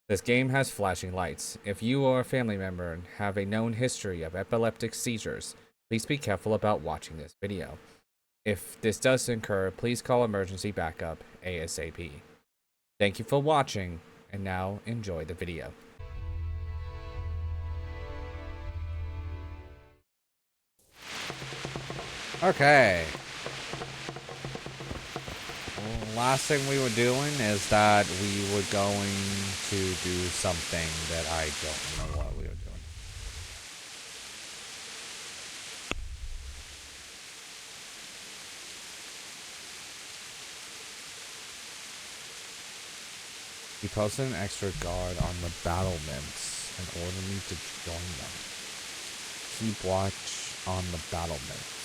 This game has flashing lights. If you or a family member have a known history of epileptic seizures, please be careful about watching this video. If this does occur, please call emergency backup ASAP. Thank you for watching, and now enjoy the video. Okay. Last thing we were doing is that we were going to do something that I don't know what we were doing. He posted an extra guard on the battlements and ordered me to join them. Keep watch on the battlements.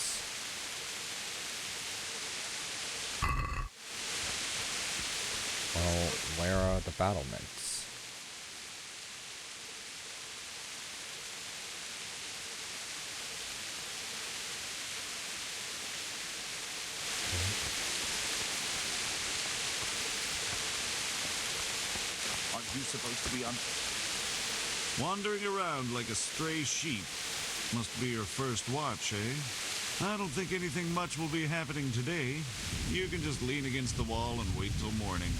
Well, where are the battlements? Aren't you supposed to be wandering around like a stray sheep? Must be your first watch, eh? I don't think anything much will be happening today. You can just lean against the wall and wait till morning.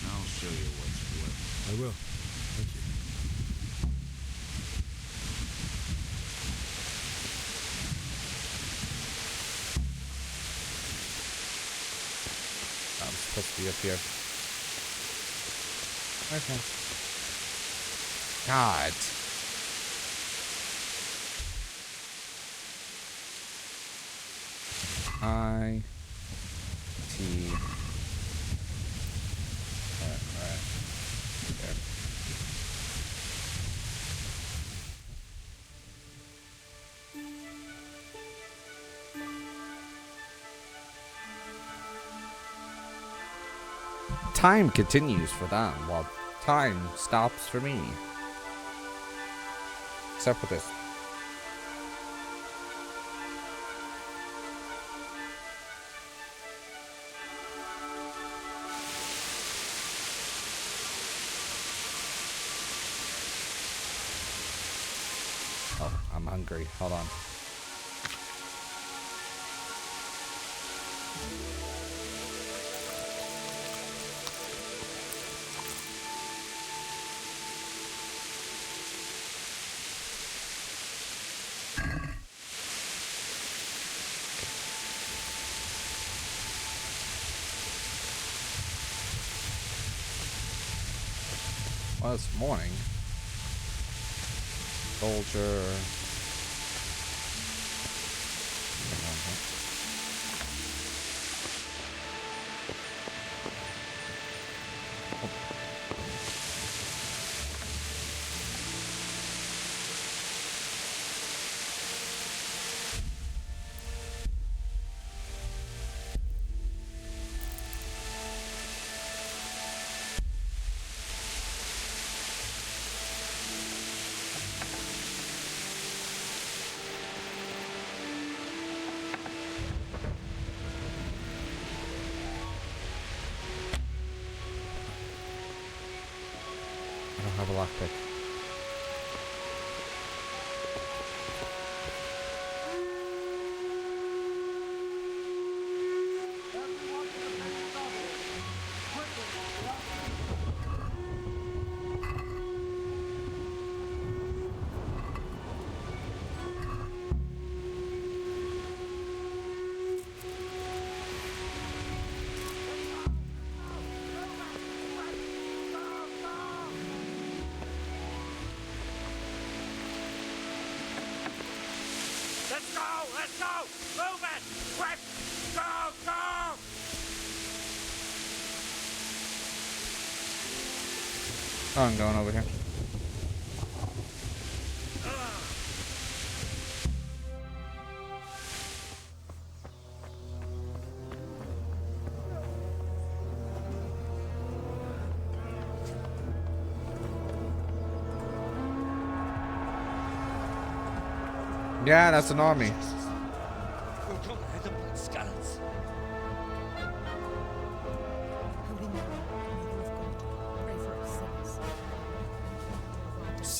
I'll show you what's what. I will. Thank you. I'm supposed to be up here. Okay. God. Alright. There. Time continues for them, while time stops for me. Except for this. Oh, I'm hungry. Hold on. Well, it's morning. Soldier. I don't have a lockpick. Let's go! Move it! Quick! Go! Go! Oh, I'm going over here. Yeah, that's an army.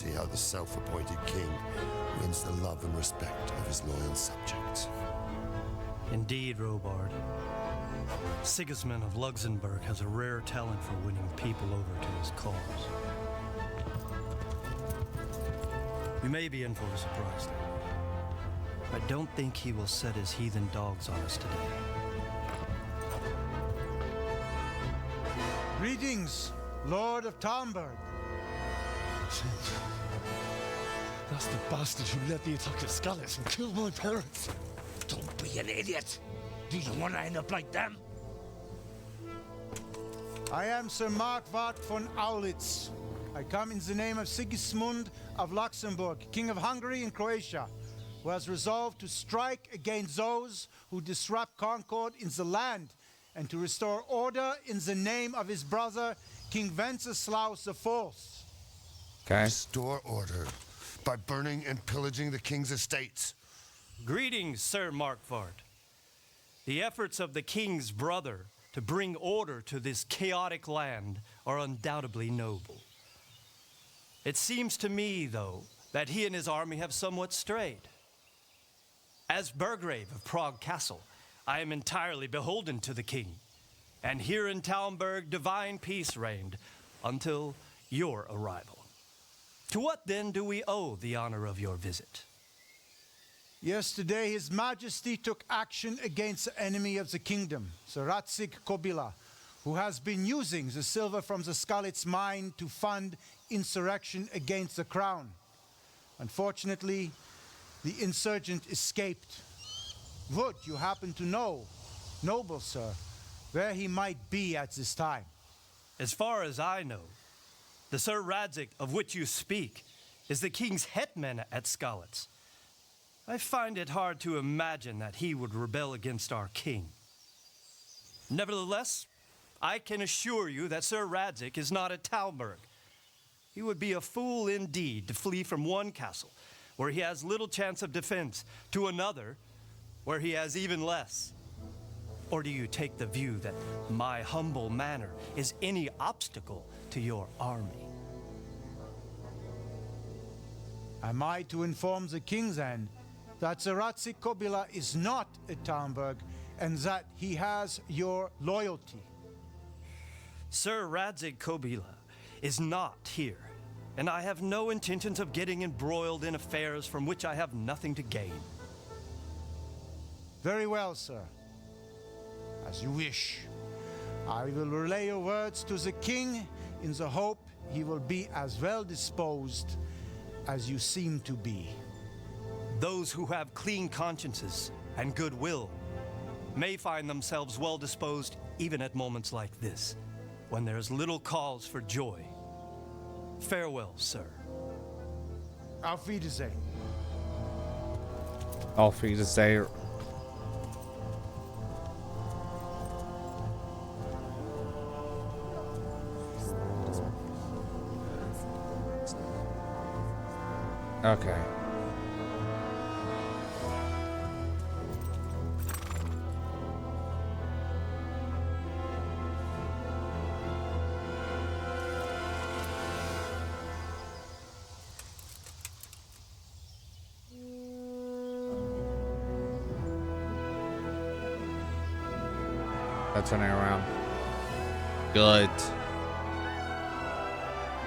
see how the self-appointed king wins the love and respect of his loyal subjects. Indeed, Robard. Sigismund of Luxembourg has a rare talent for winning people over to his cause. We may be in for a surprise, though. I don't think he will set his heathen dogs on us today. Greetings, Lord of Talmberg. That's the bastard who led the attack at Scallis and killed my parents. Don't be an idiot. Do you want to end up like them? I am Sir Markwart von Aulitz. I come in the name of Sigismund of Luxembourg, King of Hungary and Croatia, who has resolved to strike against those who disrupt concord in the land and to restore order in the name of his brother, King Wenceslaus IV. Okay. Restore order by burning and pillaging the king's estates. Greetings, Sir Markwart. The efforts of the king's brother to bring order to this chaotic land are undoubtedly noble. It seems to me, though, that he and his army have somewhat strayed. As Burgrave of Prague Castle, I am entirely beholden to the king, and here in Talmberg divine peace reigned until your arrival. To what then do we owe the honor of your visit? Yesterday, His Majesty took action against the enemy of the kingdom, Sir Radzig Kobyla, who has been using the silver from the Skalitz mine to fund insurrection against the crown. Unfortunately, the insurgent escaped. Would you happen to know, noble sir, where he might be at this time? As far as I know, the Sir Radzig of which you speak is the king's hetman at Skalitz. I find it hard to imagine that he would rebel against our king. Nevertheless, I can assure you that Sir Radzig is not at Talmberg. He would be a fool indeed to flee from one castle where he has little chance of defense to another where he has even less. Or do you take the view that my humble manner is any obstacle to your army? Am I to inform the king then that Sir Radzig Kobyla is not at Talmberg and that he has your loyalty? Sir Radzig Kobyla is not here, and I have no intentions of getting embroiled in affairs from which I have nothing to gain. Very well, sir. As you wish. I will relay your words to the king in the hope he will be as well disposed as you seem to be. Those who have clean consciences and goodwill may find themselves well disposed even at moments like this, when there's little cause for joy. Farewell, sir. Auf Wiedersehen. All for you to say. Okay. Turning around. Good.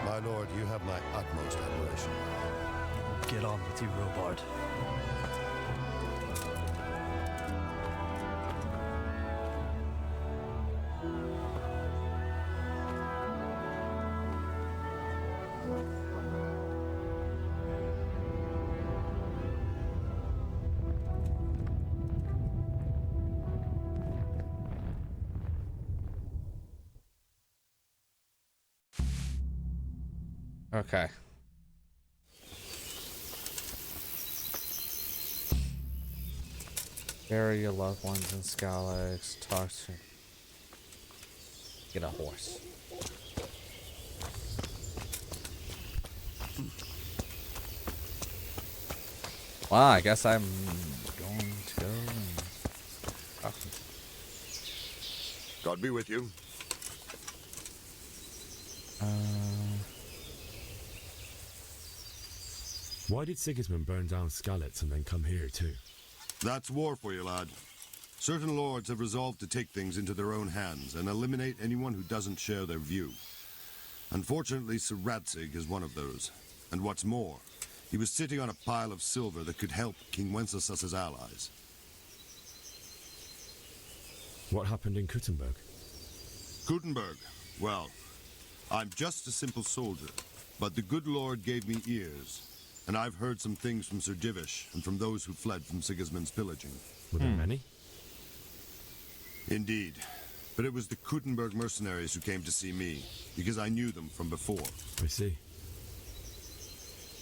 My lord, you have my utmost admiration. Get on with you, Robard. Okay. Bury your loved ones in Skalex. Talk to. Get a horse. Well, I guess I'm going to go and talk to him. God be with you. Why did Sigismund burn down Skalitz and then come here too? That's war for you, lad. Certain lords have resolved to take things into their own hands and eliminate anyone who doesn't share their view. Unfortunately, Sir Radzig is one of those. And what's more, he was sitting on a pile of silver that could help King Wenceslas's allies. What happened in Kuttenberg? Kuttenberg? Well, I'm just a simple soldier, but the good Lord gave me ears, and I've heard some things from Sir Divish and from those who fled from Sigismund's pillaging. Were there many? Indeed. But it was the Kuttenberg mercenaries who came to see me, because I knew them from before. I see.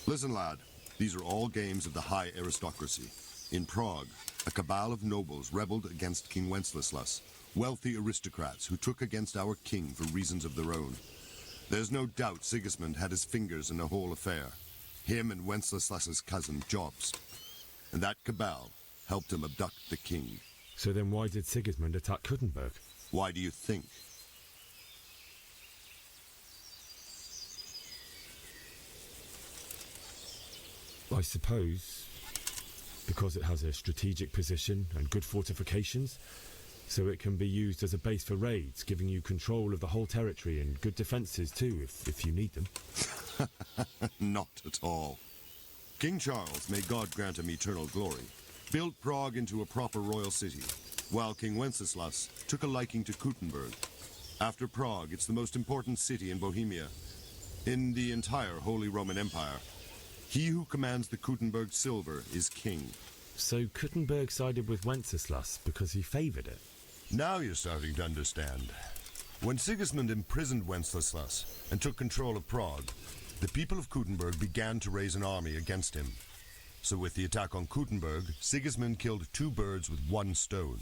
Listen, lad, these are all games of the high aristocracy. In Prague, a cabal of nobles rebelled against King Wenceslas, wealthy aristocrats who took against our king for reasons of their own. There's no doubt Sigismund had his fingers in the whole affair. Him and Wenceslas's cousin, Jobst. And that cabal helped him abduct the king. So then why did Sigismund attack Kuttenberg? Why do you think? I suppose because it has a strategic position and good fortifications, so it can be used as a base for raids, giving you control of the whole territory and good defences too, if you need them. Not at all. King Charles, may God grant him eternal glory, built Prague into a proper royal city, while King Wenceslas took a liking to Kuttenberg. After Prague, it's the most important city in Bohemia, in the entire Holy Roman Empire. He who commands the Kuttenberg silver is king. So Kuttenberg sided with Wenceslas because he favoured it? Now you're starting to understand. When Sigismund imprisoned Wenceslas and took control of Prague, the people of Kuttenberg began to raise an army against him. So with the attack on Kuttenberg, Sigismund killed two birds with one stone.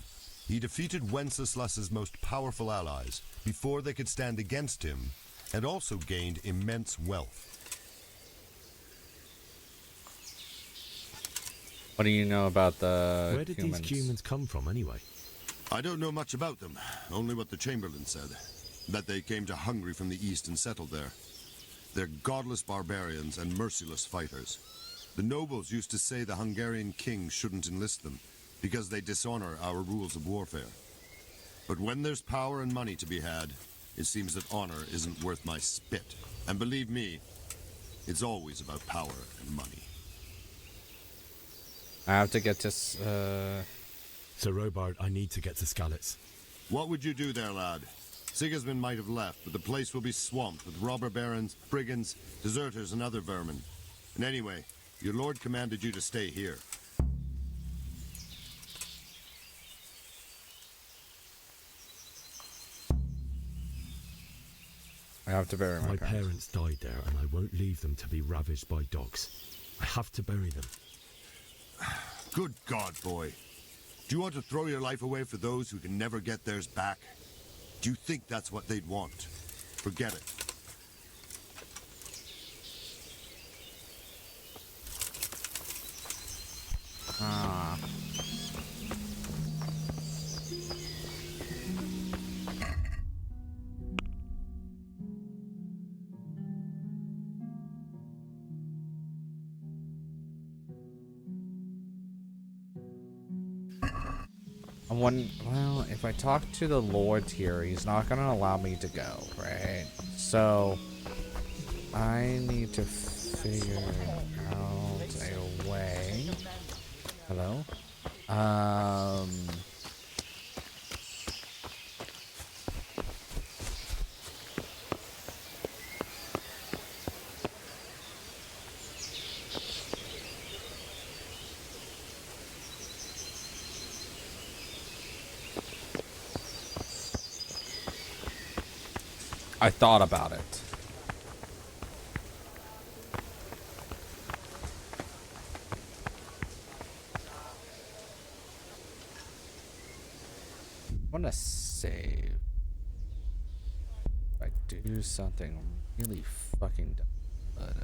He defeated Wenceslas's most powerful allies before they could stand against him, and also gained immense wealth. What do you know about the Where did humans? these humans come from anyway? I don't know much about them, only what the Chamberlain said, that they came to Hungary from the east and settled there. They're godless barbarians and merciless fighters. The nobles used to say the Hungarian king shouldn't enlist them, because they dishonor our rules of warfare. But when there's power and money to be had, it seems that honor isn't worth my spit. And believe me, it's always about power and money. I have to get to... So Robard, I need to get to Skalitz. What would you do there, lad? Sigismund might have left, but the place will be swamped with robber barons, brigands, deserters, and other vermin. And anyway, your lord commanded you to stay here. I have to bury my My parents. parents died there, and I won't leave them to be ravaged by dogs. I have to bury them. Good God, boy. Do you want to throw your life away for those who can never get theirs back? Do you think that's what they'd want? Forget it. Ah. Well, if I talk to the lords here, he's not going to allow me to go, right? So, I need to figure out a way. Hello? I thought about it. I want to save. If I do something really fucking dumb, but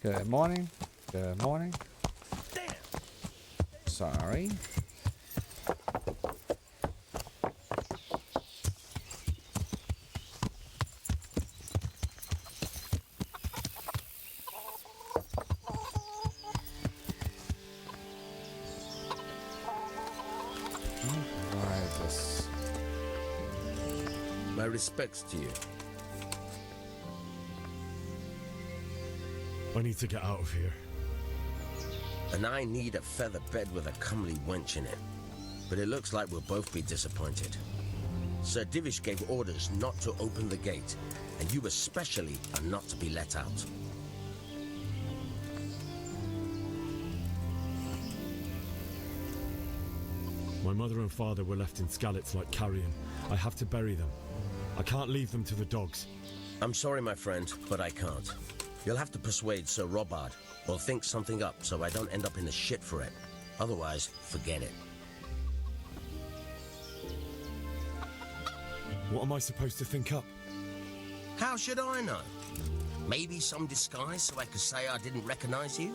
good morning. Good morning. Sorry. My respects to you. I need to get out of here. And I need a feather bed with a comely wench in it. But it looks like we'll both be disappointed. Sir Divish gave orders not to open the gate, and you especially are not to be let out. My mother and father were left in Skalitz like carrion. I have to bury them. I can't leave them to the dogs. I'm sorry, my friend, but I can't. You'll have to persuade Sir Robard, or think something up so I don't end up in the shit for it. Otherwise, forget it. What am I supposed to think up? How should I know? Maybe some disguise so I could say I didn't recognize you?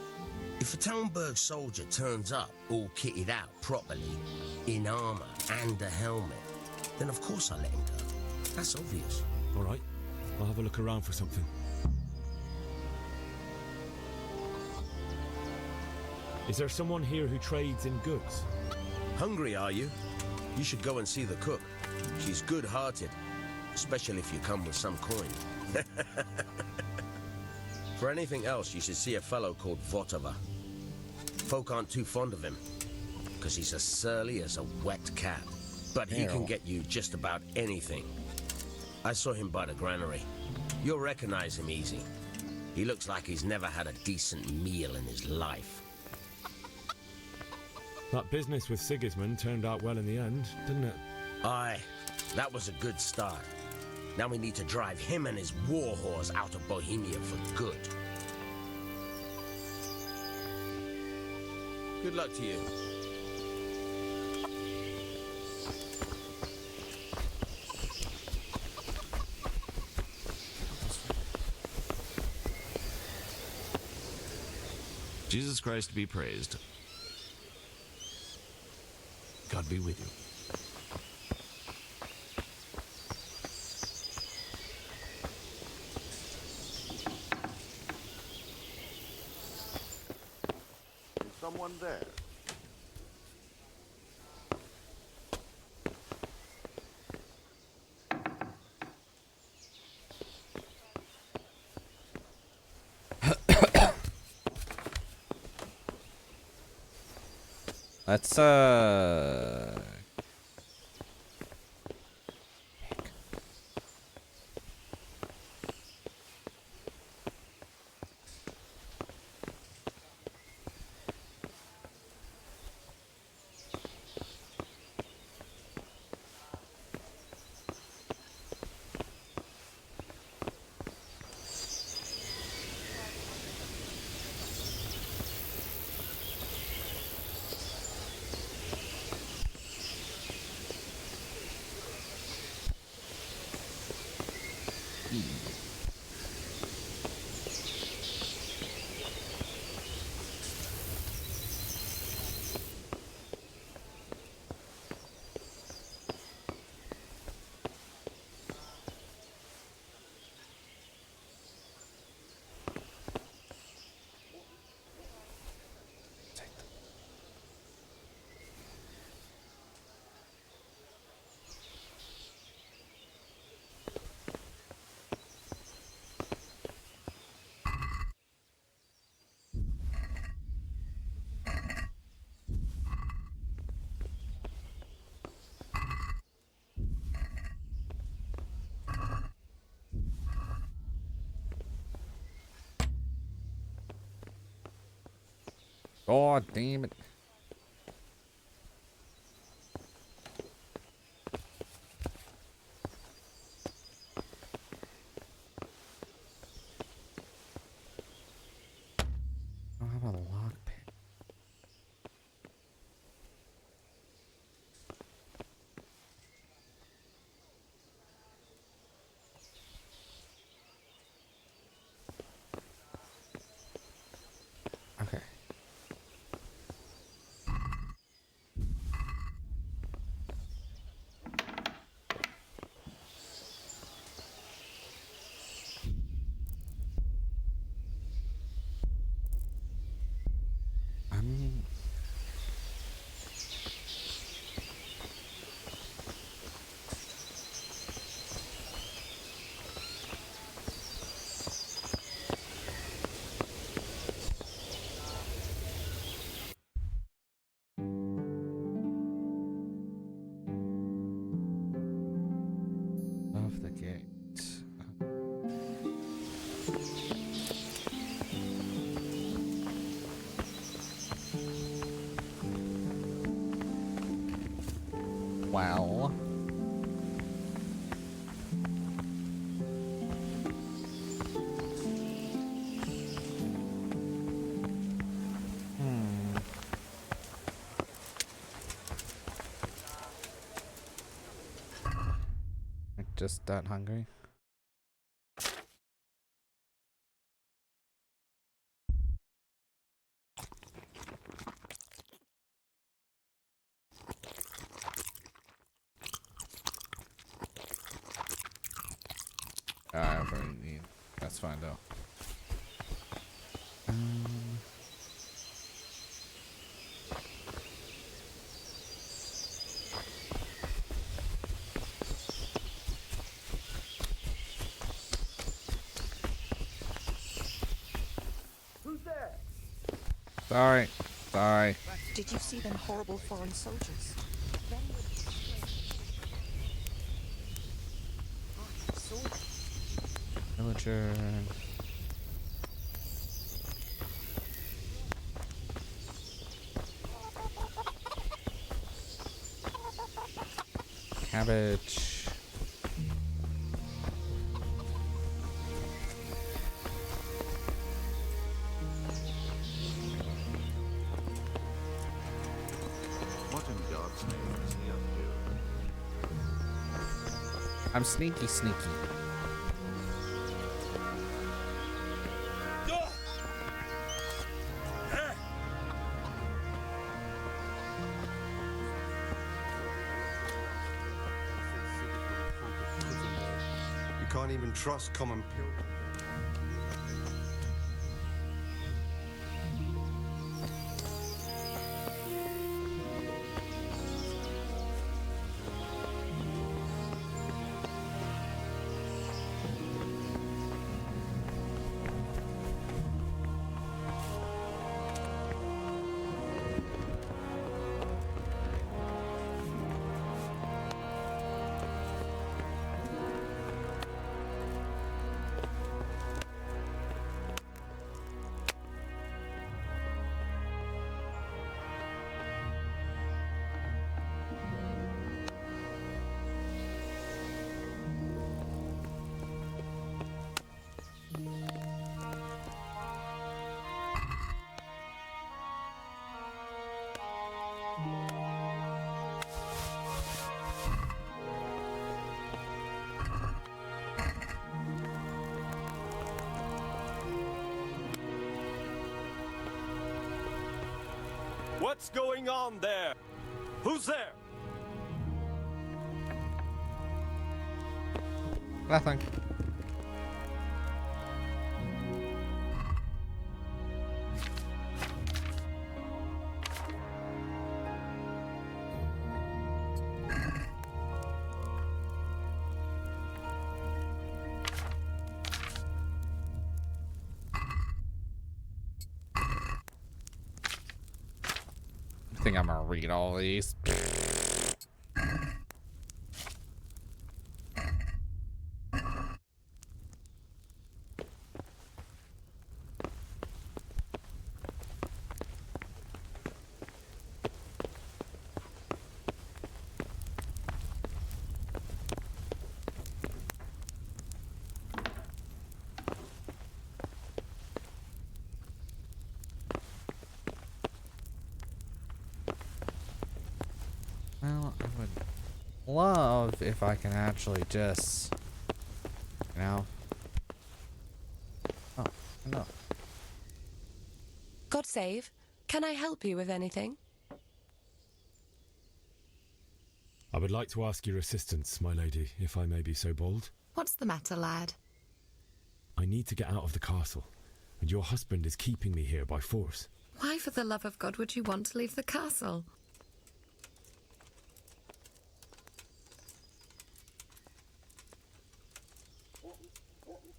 If a Talmberg soldier turns up, all kitted out properly, in armor and a helmet, then of course I let him go. That's obvious. All right, I'll have a look around for something. Is there someone here who trades in goods? Hungry, are you? You should go and see the cook. She's good-hearted, especially if you come with some coin. For anything else, you should see a fellow called Votava. Folk aren't too fond of him, because he's as surly as a wet cat. But he can get you just about anything. I saw him by the granary. You'll recognize him easy. He looks like he's never had a decent meal in his life. That business with Sigismund turned out well in the end, didn't it? Aye, that was a good start. Now we need to drive him and his war horse out of Bohemia for good. Good luck to you. Jesus Christ be praised. God be with you. Is someone there? Let's God damn it. I don't have a lockpick. Okay. Well. Just that hungry. I already need. That's fine though. Sorry. Sorry. Did you see them horrible foreign soldiers? Villager. Cabbage. What in God's name is he up to? I'm sneaky, sneaky. You can't even trust common pilgrims. What's going on there? Who's there? Nothing. I think I'm gonna read all these. Well, I would love if I can actually just, you know. Oh, no. God save. Can I help you with anything? I would like to ask your assistance, my lady, if I may be so bold. What's the matter, lad? I need to get out of the castle, and your husband is keeping me here by force. Why, for the love of God, would you want to leave the castle?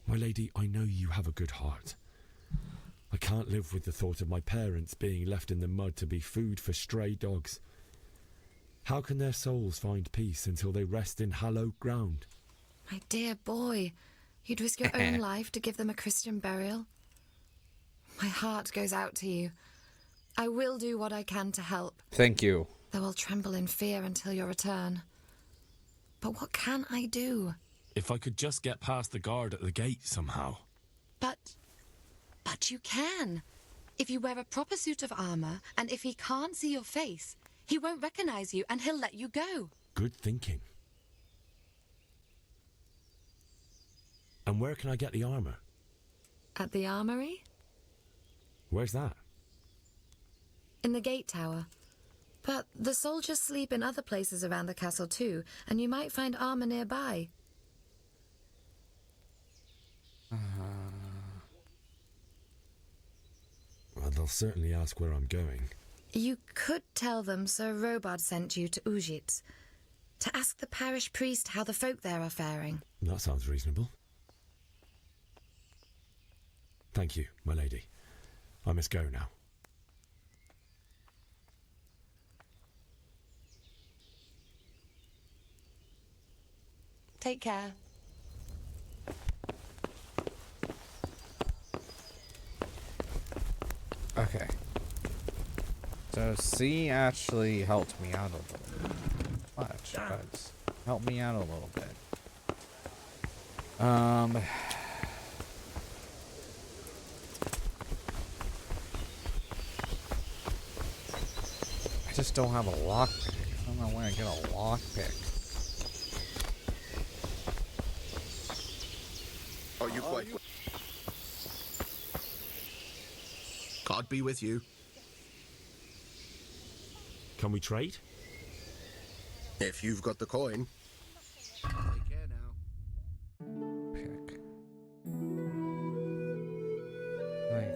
My lady, I know you have a good heart. I can't live with the thought of my parents being left in the mud to be food for stray dogs. How can their souls find peace until they rest in hallowed ground? My dear boy, you'd risk your own life to give them a Christian burial? My heart goes out to you. I will do what I can to help. Thank you. Though I'll tremble in fear until your return. But what can I do? If I could just get past the guard at the gate somehow. But you can. If you wear a proper suit of armor, and if he can't see your face, he won't recognize you and he'll let you go. Good thinking. And where can I get the armor? At the armory? Where's that? In the gate tower. But the soldiers sleep in other places around the castle too, and you might find armor nearby. Well, they'll certainly ask where I'm going. You could tell them Sir Robard sent you to Ujits, to ask the parish priest how the folk there are faring. That sounds reasonable. Thank you, my lady. I must go now. Take care. Okay. So C actually helped me out a little bit. Much, but helped me out a little bit. I just don't have a lockpick. I don't know where I get a lockpick. Are you quite... God be with you. Can we trade? If you've got the coin. Take care now. Pick. Right.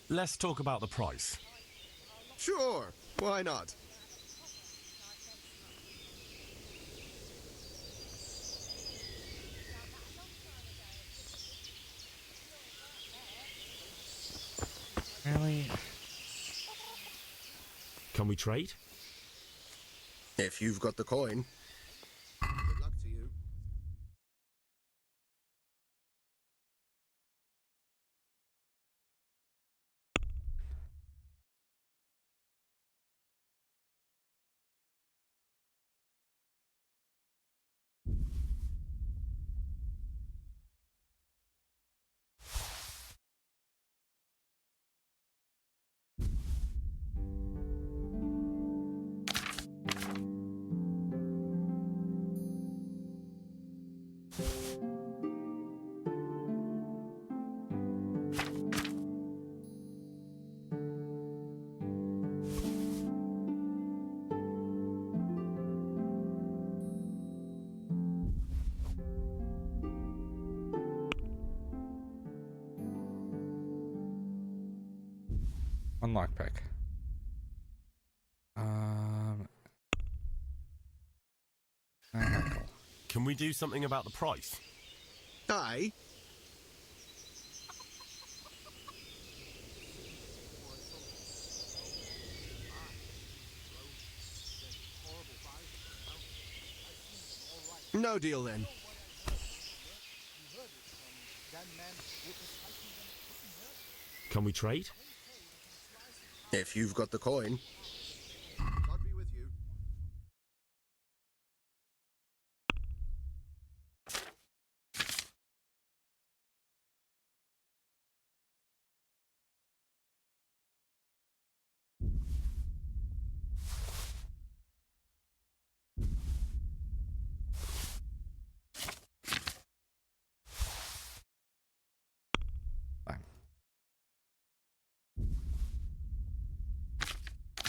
Let's talk about the price. Sure, why not? Really? Can we trade? If you've got the coin. Good luck to you. One lockpick. Can we do something about the price? Aye. No deal then. Can we trade? If you've got the coin. God be with you.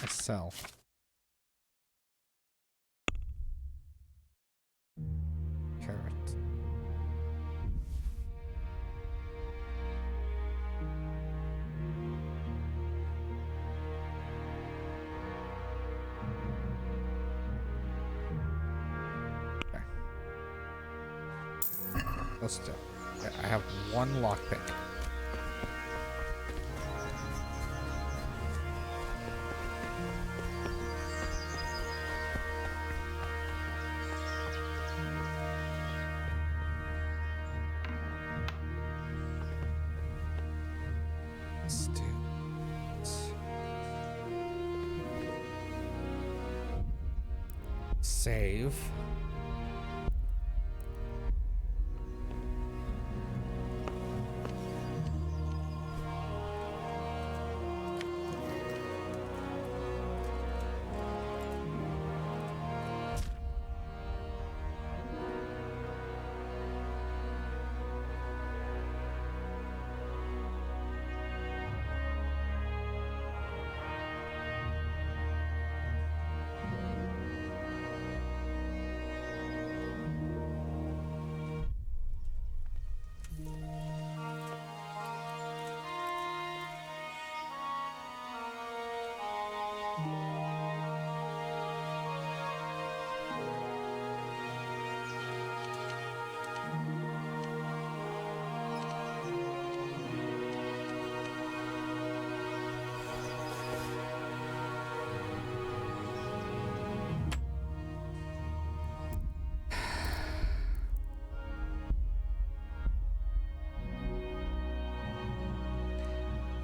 Sell. Carrot. Okay. Let's do it. Okay, I have one lockpick. Let's do it. Save.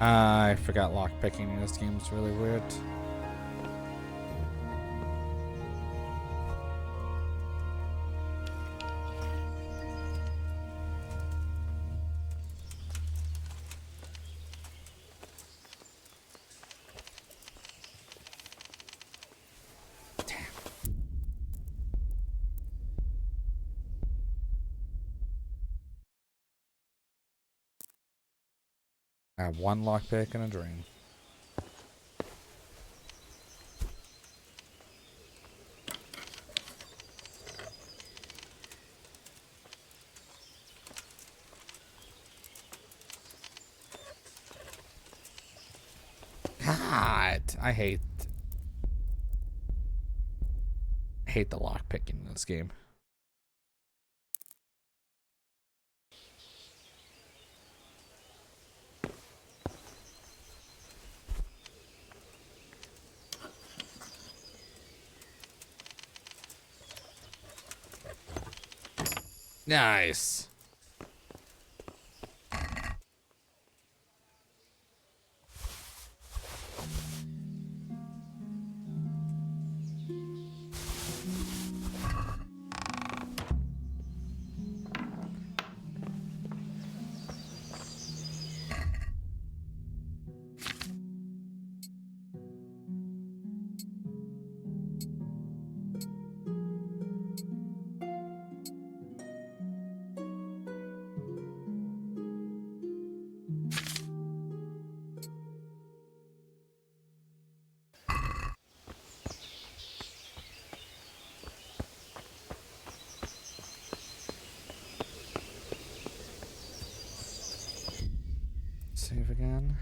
I forgot lockpicking in this game. It's really weird. I have one lockpick and a drain. God, I hate the lockpicking in this game. Nice. Save again.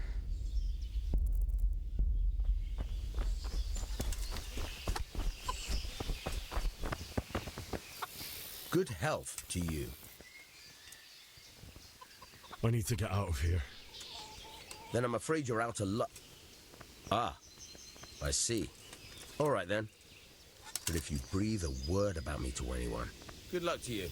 Good health to you. I need to get out of here. Then I'm afraid you're out of luck. Ah, I see. All right then. But if you breathe a word about me to anyone, good luck to you.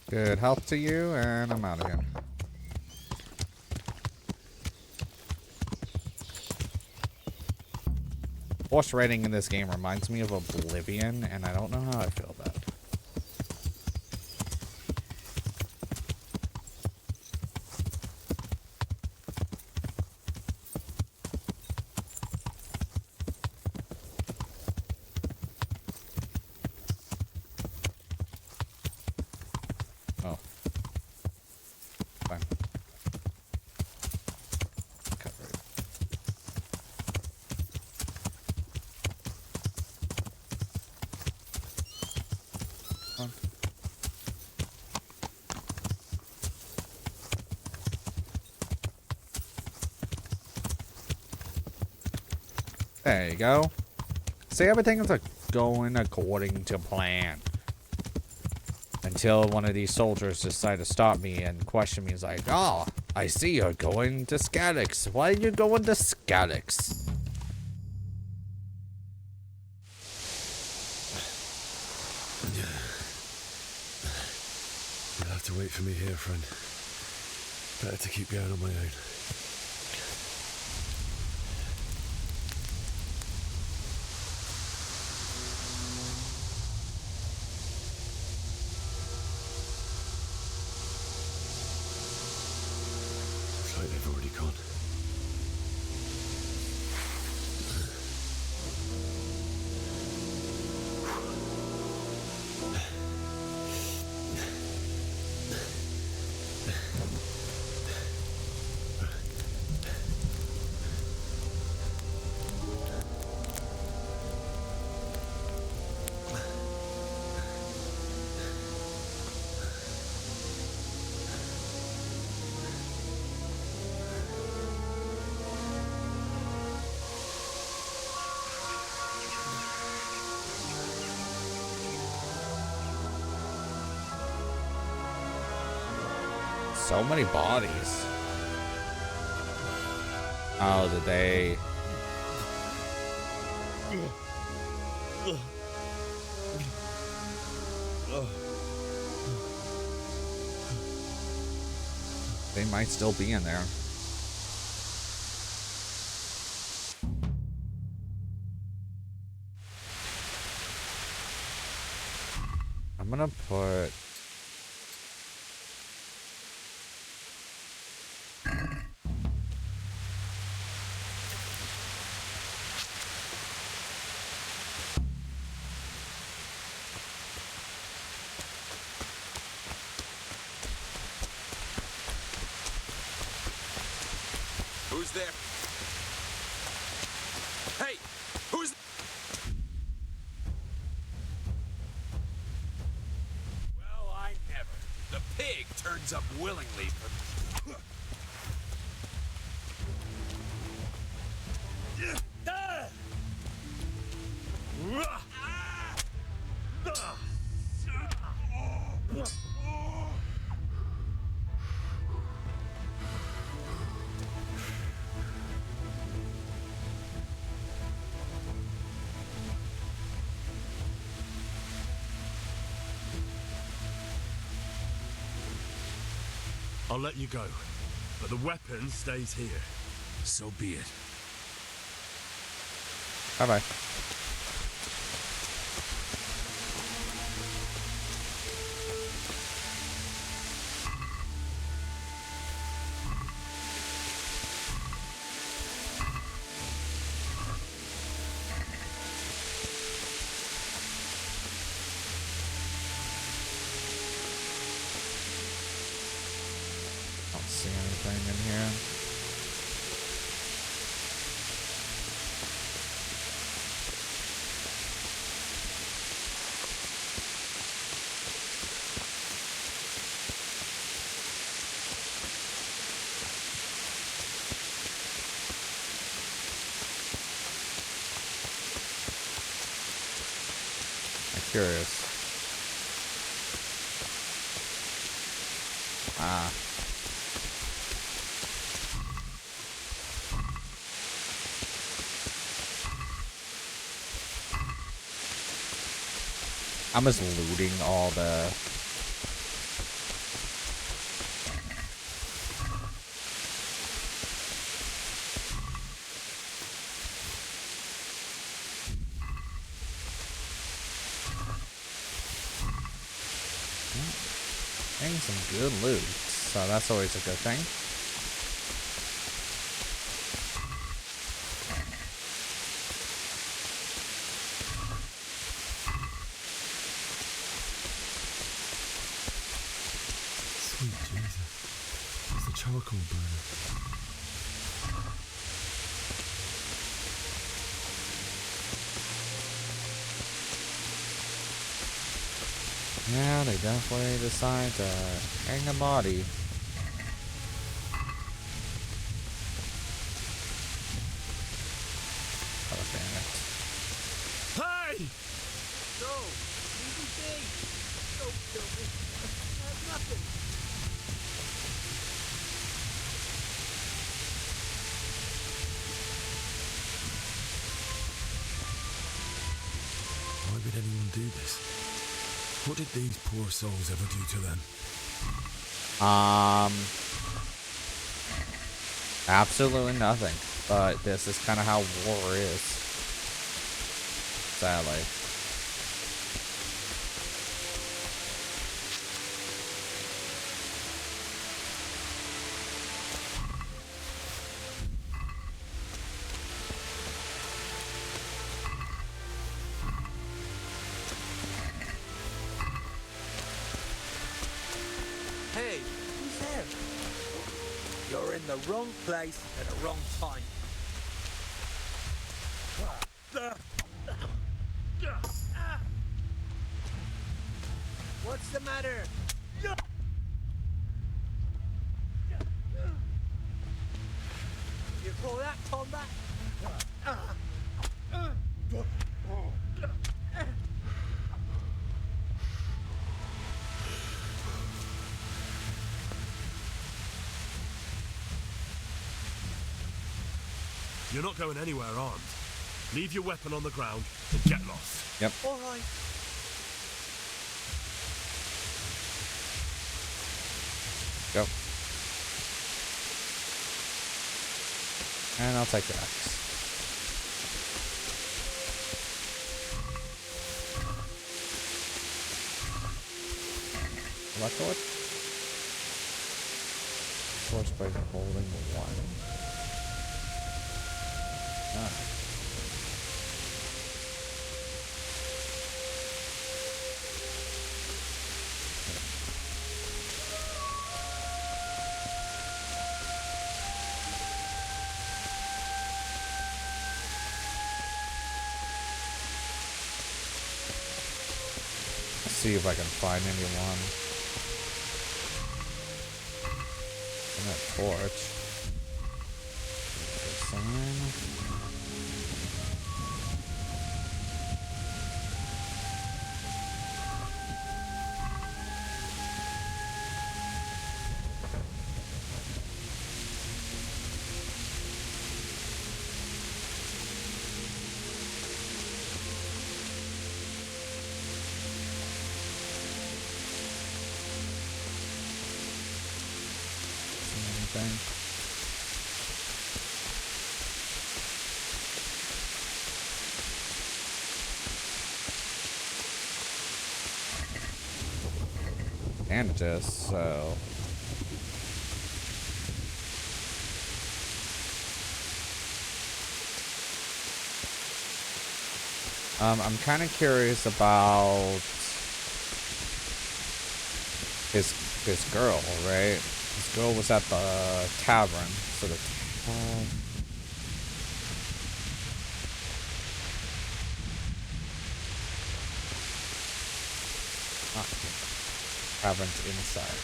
Good health to you, and I'm out of here. Boss rating in this game reminds me of Oblivion, and I don't know how I feel about it. Fine. Cover it. Come on. There you go. See, everything is going according to plan. Until one of these soldiers decide to stop me and question me. He's like, "Oh, I see you're going to Scadix. Why are you going to Scadix?" You'll have to wait for me here, friend. Better to keep going on my own. Looks like they've already gone. So many bodies. Oh, did they? They might still be in there. I'm gonna put... Who's there? Hey! Who's... Well, I never. The pig turns up willingly for... I'll let you go, but the weapon stays here. So be it. Bye-bye. Don't see anything in here. Curious. Ah. I'm just looting all the... Getting some good loot, so that's always a good thing. Sweet Jesus. charcoal burner. Yeah, they definitely decide to hang a body. Oh, damn it. Hey! No, easy thing. Don't kill me. I have nothing. Why would anyone do this? What did these poor souls ever do to them? Absolutely nothing. But this is kind of how war is. Sadly. Hey, who's there? You're in the wrong place at the wrong time. What's the matter? You call that combat? You're not going anywhere armed. Leave your weapon on the ground and get lost. Yep. All right. Go. And I'll take the axe. Left foot. Force by holding one. Ah. Let's see if I can find anyone. In that torch. Sign. Anything. Bandages, so I'm kind of curious about his girl, right? His girl was at the tavern, so the tavern's inside.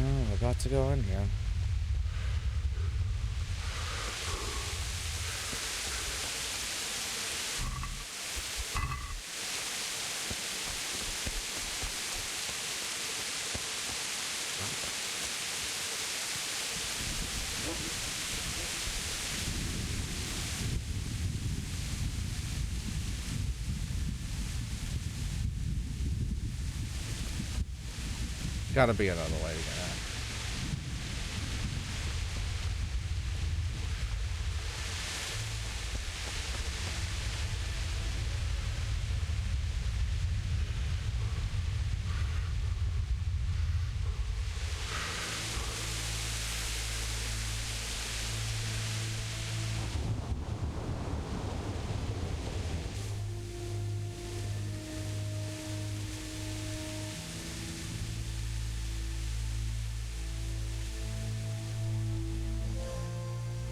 Oh, we're about to go in here. Gotta be another way to get out.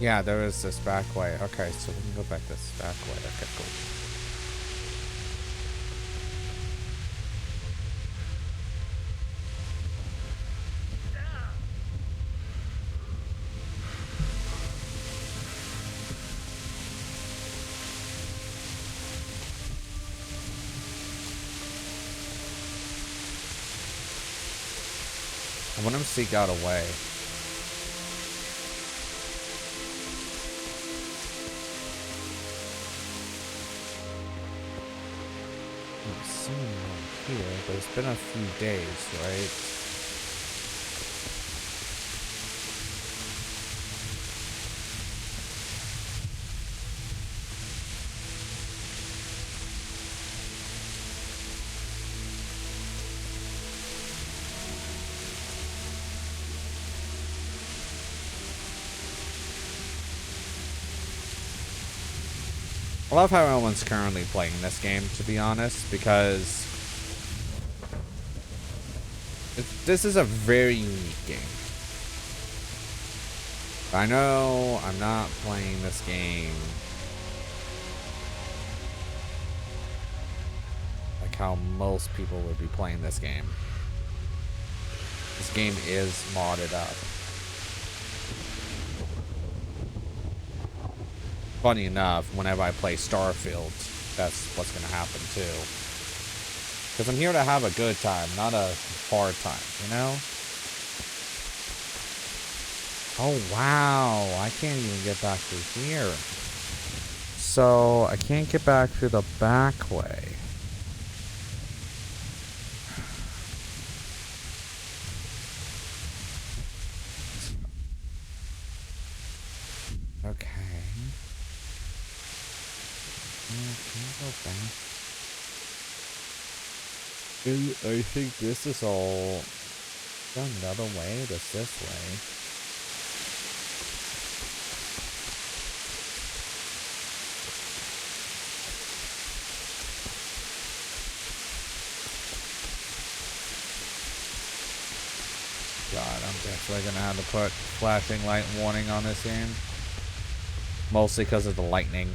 Yeah, there is this back way. Okay, so we can go back this back way. Okay, cool. I want him to seek out a way. I'm seeing one here, but it's been a few days, right? I love how everyone's currently playing this game, to be honest, because this is a very unique game. I know I'm not playing this game like how most people would be playing this game. This game is modded up. Funny enough, whenever I play Starfield, that's what's going to happen too. Because I'm here to have a good time, not a hard time, you know? Oh, wow. I can't even get back through here. So, I can't get back through the back way. Okay. Can I go back? I think this is all. Is there another way? That's this way. God, I'm definitely gonna have to put flashing light warning on this game. Mostly because of the lightning.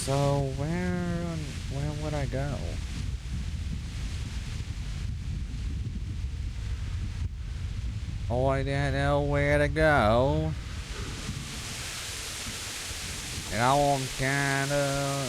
So where would I go? Oh, I didn't know where to go. And I'm kinda.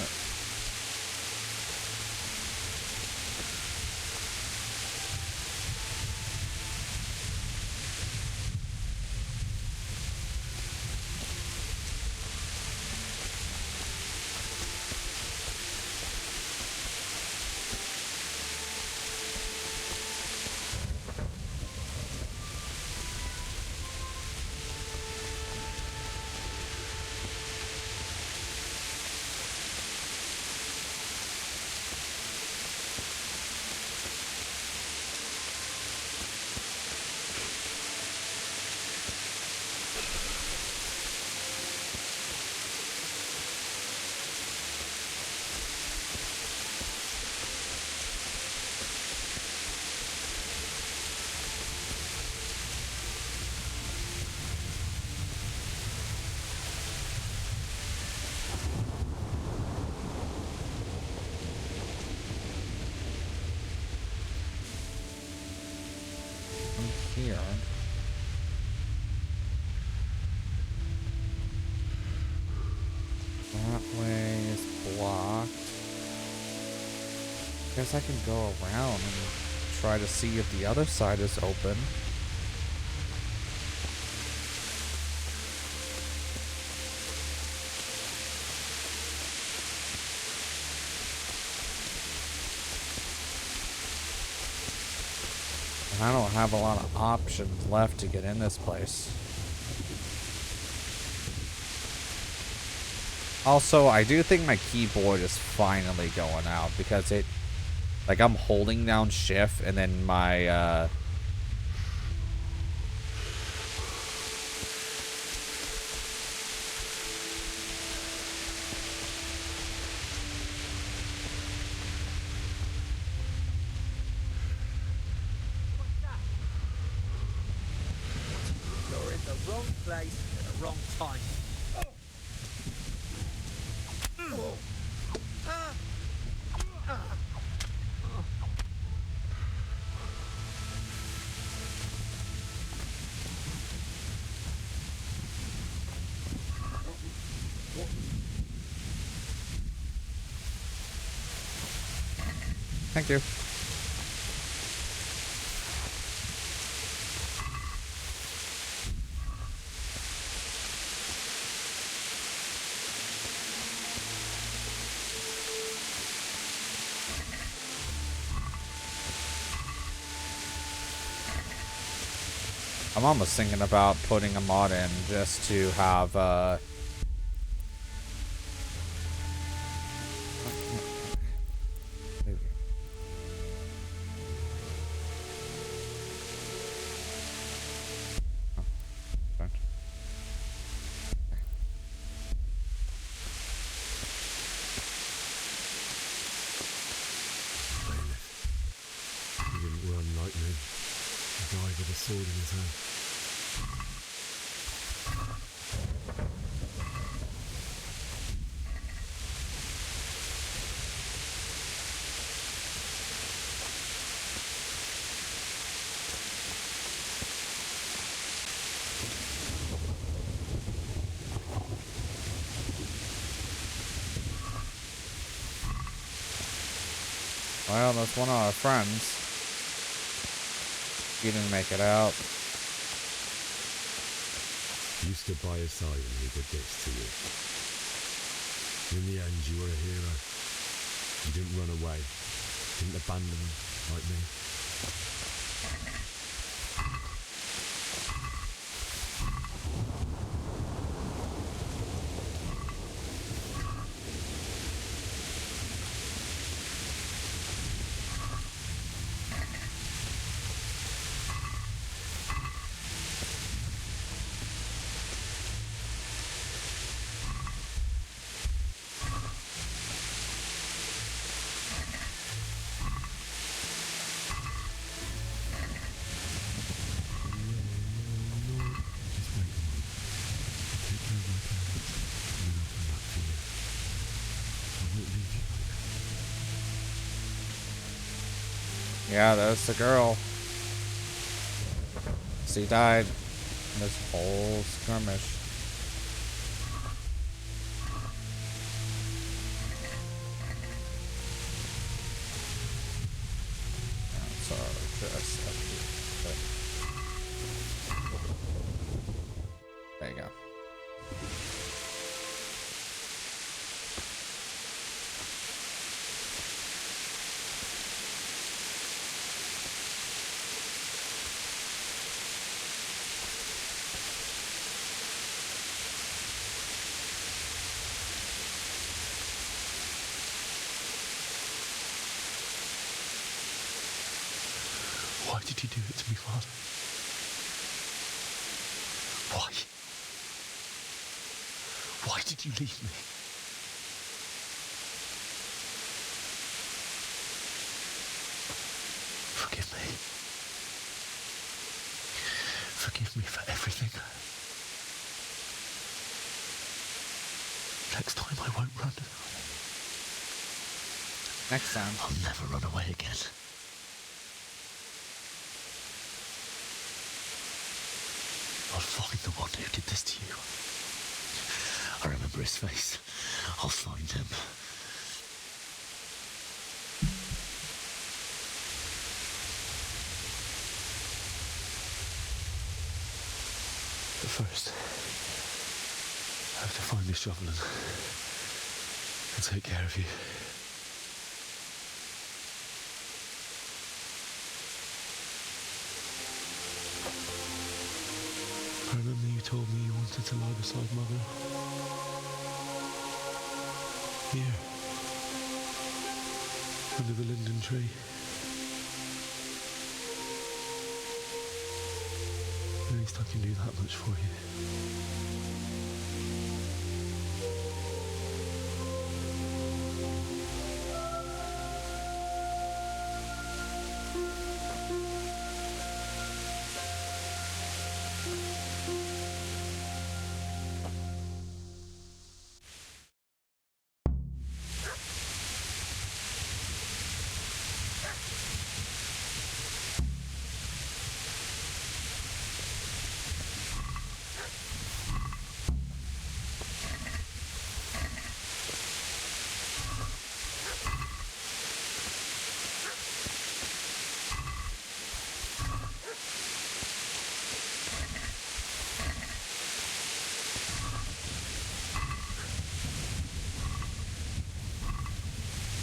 Here. That way is blocked. Guess I can go around and try to see if the other side is open. I don't have a lot of options left to get in this place. Also, I do think my keyboard is finally going out because it, like, I'm holding down shift and then my, place at the wrong time. Thank you. I'm almost thinking about putting a mod in just to have He didn't run like me. He died with a sword in his hand. well, that's one of our friends. He didn't make it out. You stood by his side and he did this to you. In the end, you were a hero. You didn't run away. Didn't abandon him like me. Yeah, that's the girl. She died in this whole skirmish. So just up here. There you go. Why did you do it to me, Father? Why? Why did you leave me? Forgive me. Forgive me for everything. Next time I won't run. Next time. I'll never run away again. I'll find the one who did this to you. I remember his face. I'll find him. But first, I have to find this shovel and take care of you. I remember you told me you wanted to lie beside Mother. Here. Under the linden tree. At least I can do that much for you.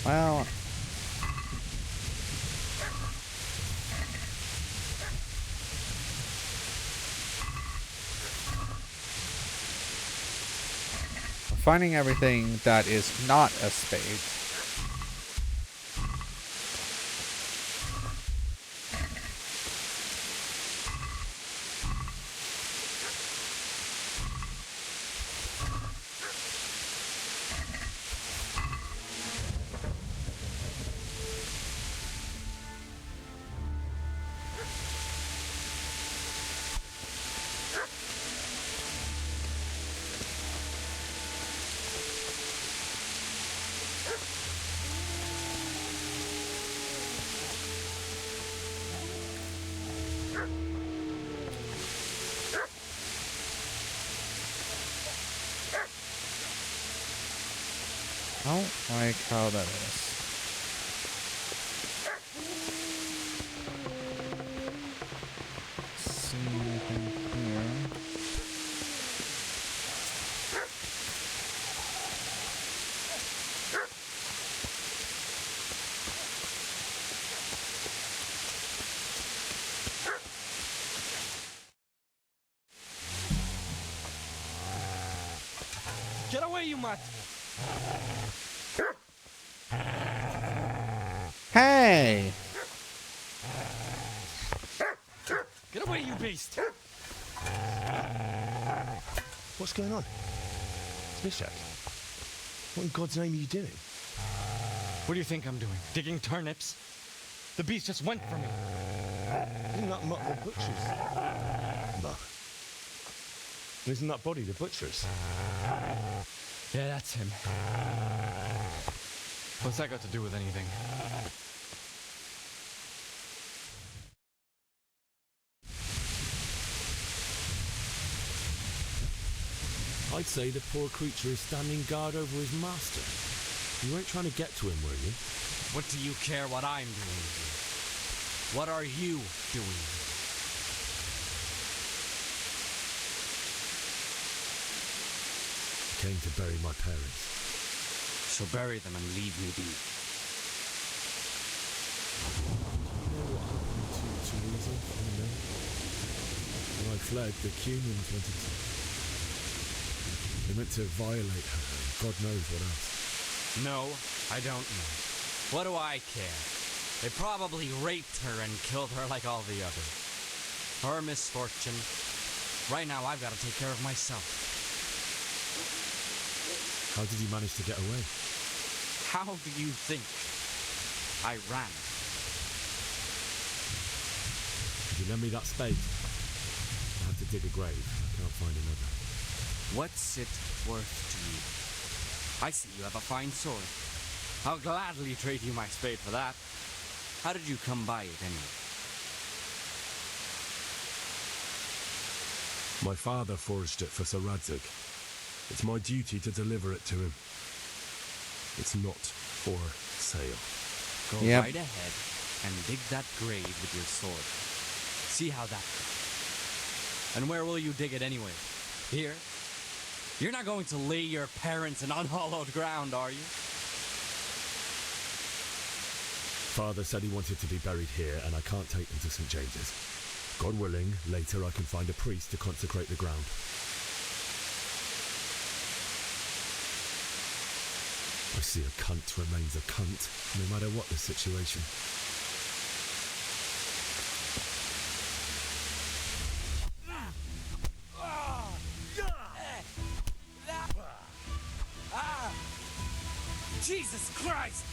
Well, finding everything that is not a spade. I don't like how that is. See anything here? Get away, you mutt! Hey! Get away, you beast! What's going on? Mishak, what in God's name are you doing? What do you think I'm doing? Digging turnips? The beast just went for me. Isn't that mutt the butcher's? Bah. Isn't that body the butcher's? Yeah, that's him. What's that got to do with anything? I'd say the poor creature is standing guard over his master. You weren't trying to get to him, were you? What do you care what I'm doing here? What are you doing? I came to bury my parents. So bury them and leave me be. You know what happened to Teresa, you know? When I fled, the Cumans wanted to... They meant to violate her, and God knows what else. No, I don't know. What do I care? They probably raped her and killed her like all the others. Her misfortune. Right now, I've got to take care of myself. How did you manage to get away? How do you think I ran? Could you lend me that spade? I have to dig a grave. I can't find another. What's it worth to you? I see you have a fine sword. I'll gladly trade you my spade for that. How did you come by it anyway? My father forged it for Sir Radzig. It's my duty to deliver it to him. It's not for sale. Go right ahead and dig that grave with your sword. See how that goes. And where will you dig it anyway? Here? You're not going to lay your parents in unhallowed ground, are you? Father said he wanted to be buried here, and I can't take them to St. James's. God willing, later I can find a priest to consecrate the ground. I see a cunt remains a cunt, no matter what the situation. Jesus Christ!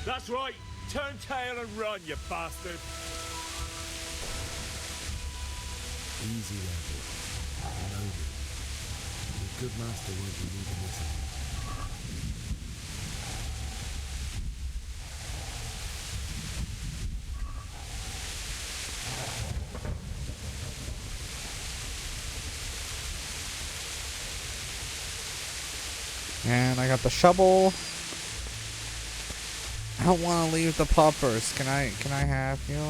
That's right. Turn tail and run, you bastard. Easy there, boy. I know you. Your good master won't be leaving this alone. And I got the shovel. I don't want to leave the puppers. Can I have you?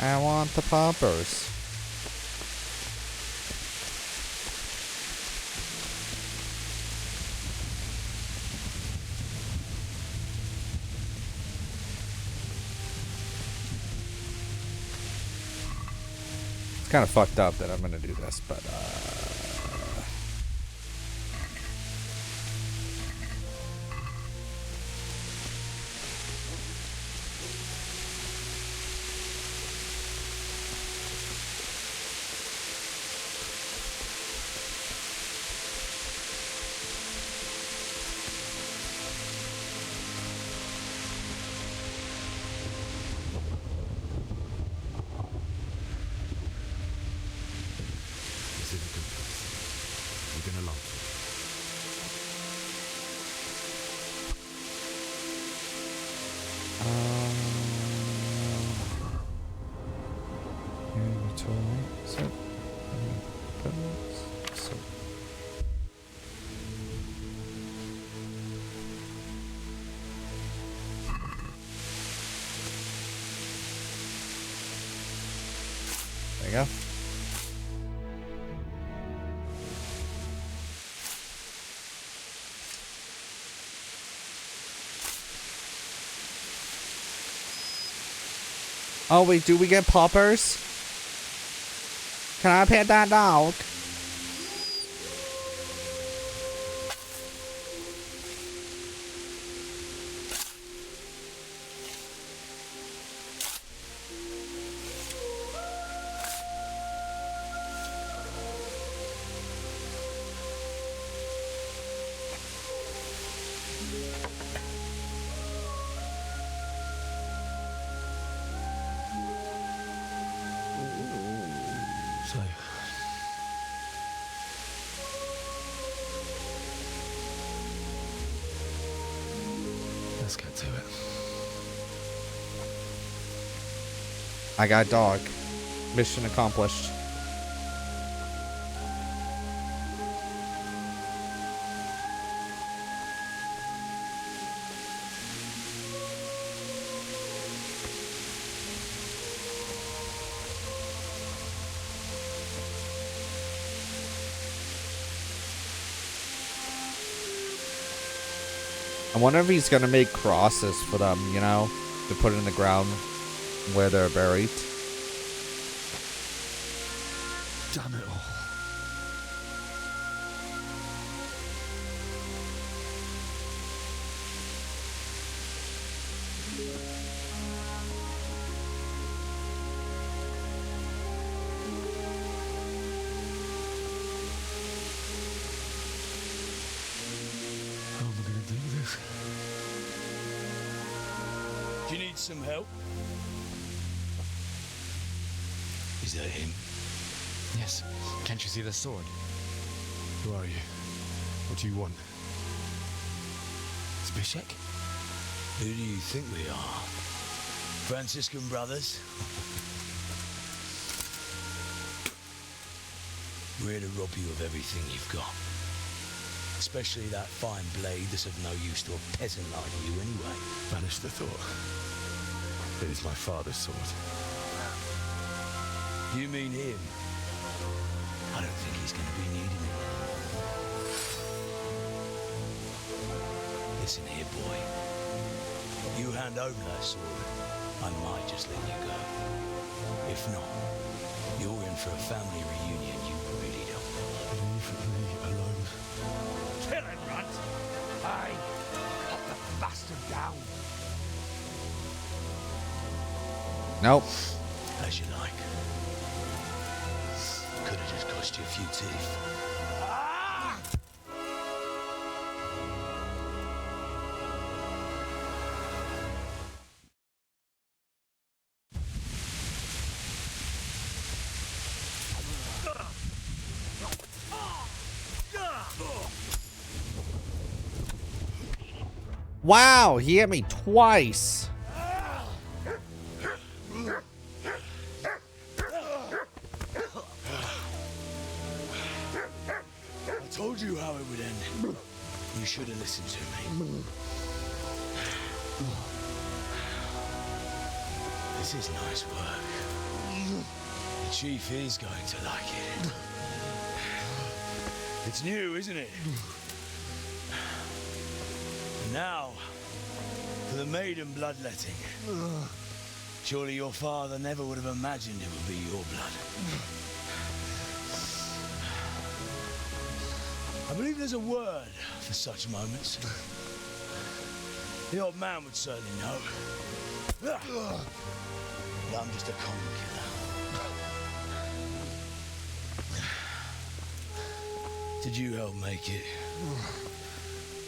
I want the poppers. It's kind of fucked up that I'm gonna do this, but there you go. Oh wait, do we get poppers? Can I pet that dog? So, let's get to it. I got a dog. Mission accomplished. I wonder if he's gonna make crosses for them, you know, to put in the ground where they're buried. Damn it all. How am I going to do this? Do you need some help? Is that him? Yes. Can't you see the sword? Who are you? What do you want? Zbyszek? Who do you think we are? Franciscan brothers? We're here to rob you of everything you've got. Especially that fine blade that's of no use to a peasant like you anyway. Banish the thought. It is my father's sword. You mean him? I don't think he's going to be needing it. Listen here, boy. You hand over that sword, I might just let you go. If not, you're in for a family reunion you really don't want. Leave me alone. Kill him, Runt! Aye, put the bastard down. Nope. As you like. Could have just cost you a few teeth. Wow, he hit me twice. told you how it would end. You should have listened to me. This is nice work. The chief is going to like it. It's new, isn't it? And now, for the maiden bloodletting. Surely your father never would have imagined it would be your blood. I believe there's a word for such moments. The old man would certainly know. But I'm just a common killer. Did you help make it?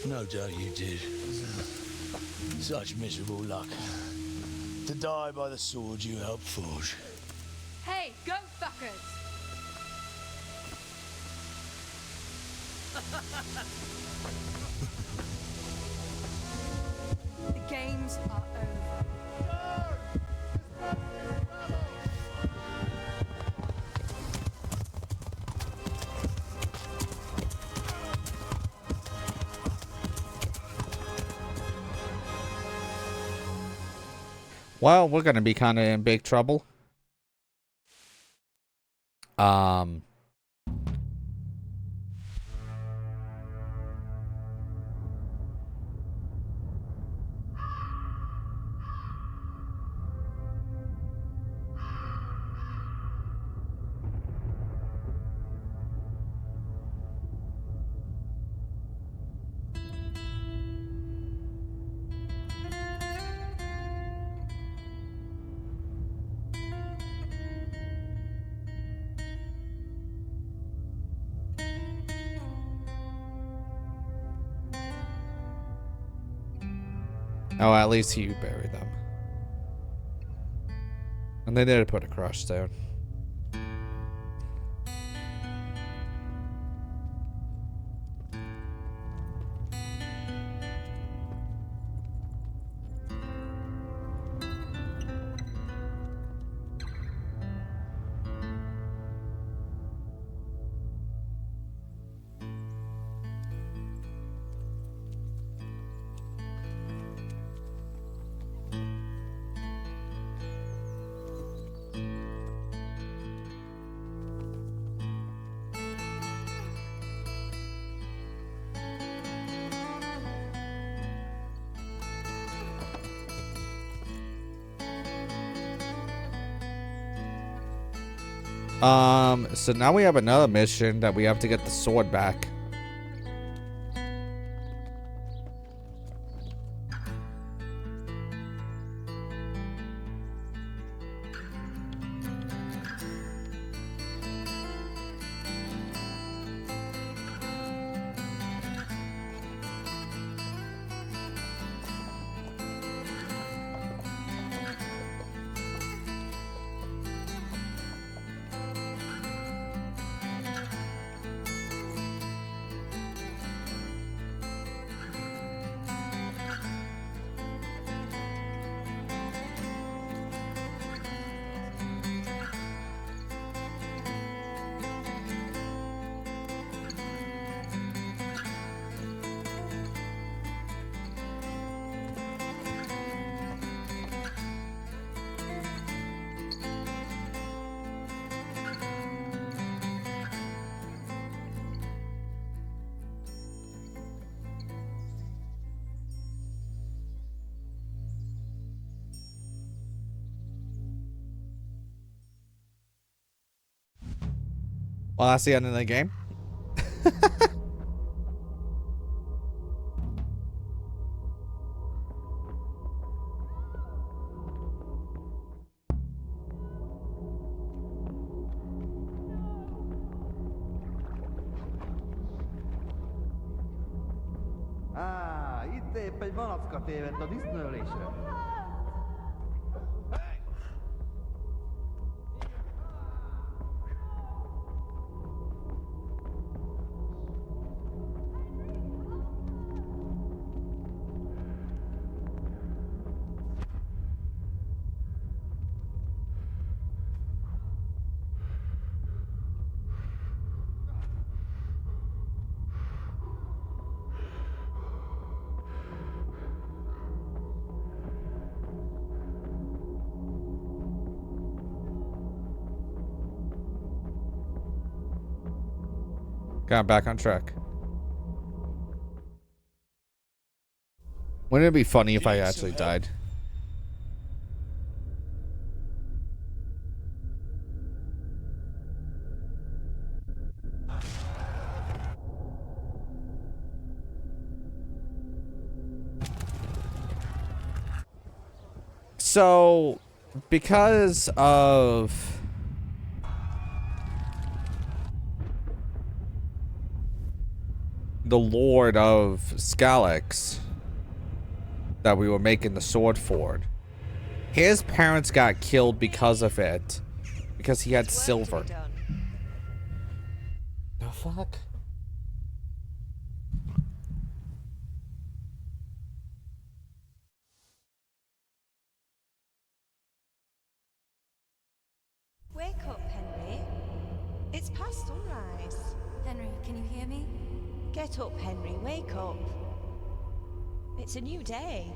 No doubt you did. Such miserable luck. To die by the sword you helped forge. Hey, go fuckers! The games are over. Well, we're gonna be kind of in big trouble. Oh, at least you bury them. And they did put a crush stone. So now we have another mission that we have to get the sword back. Well, that's the end of the game. Itt épp egy malacka tévedt a disznőlésre. Got back on track. Wouldn't it be funny if I actually died? So, because of the Lord of Skalex that we were making the sword for, his parents got killed because of it, because he had silver. The fuck? Wake up, Henry. It's past sunrise. Henry, can you hear me? Get up, Henry. Wake up. It's a new day.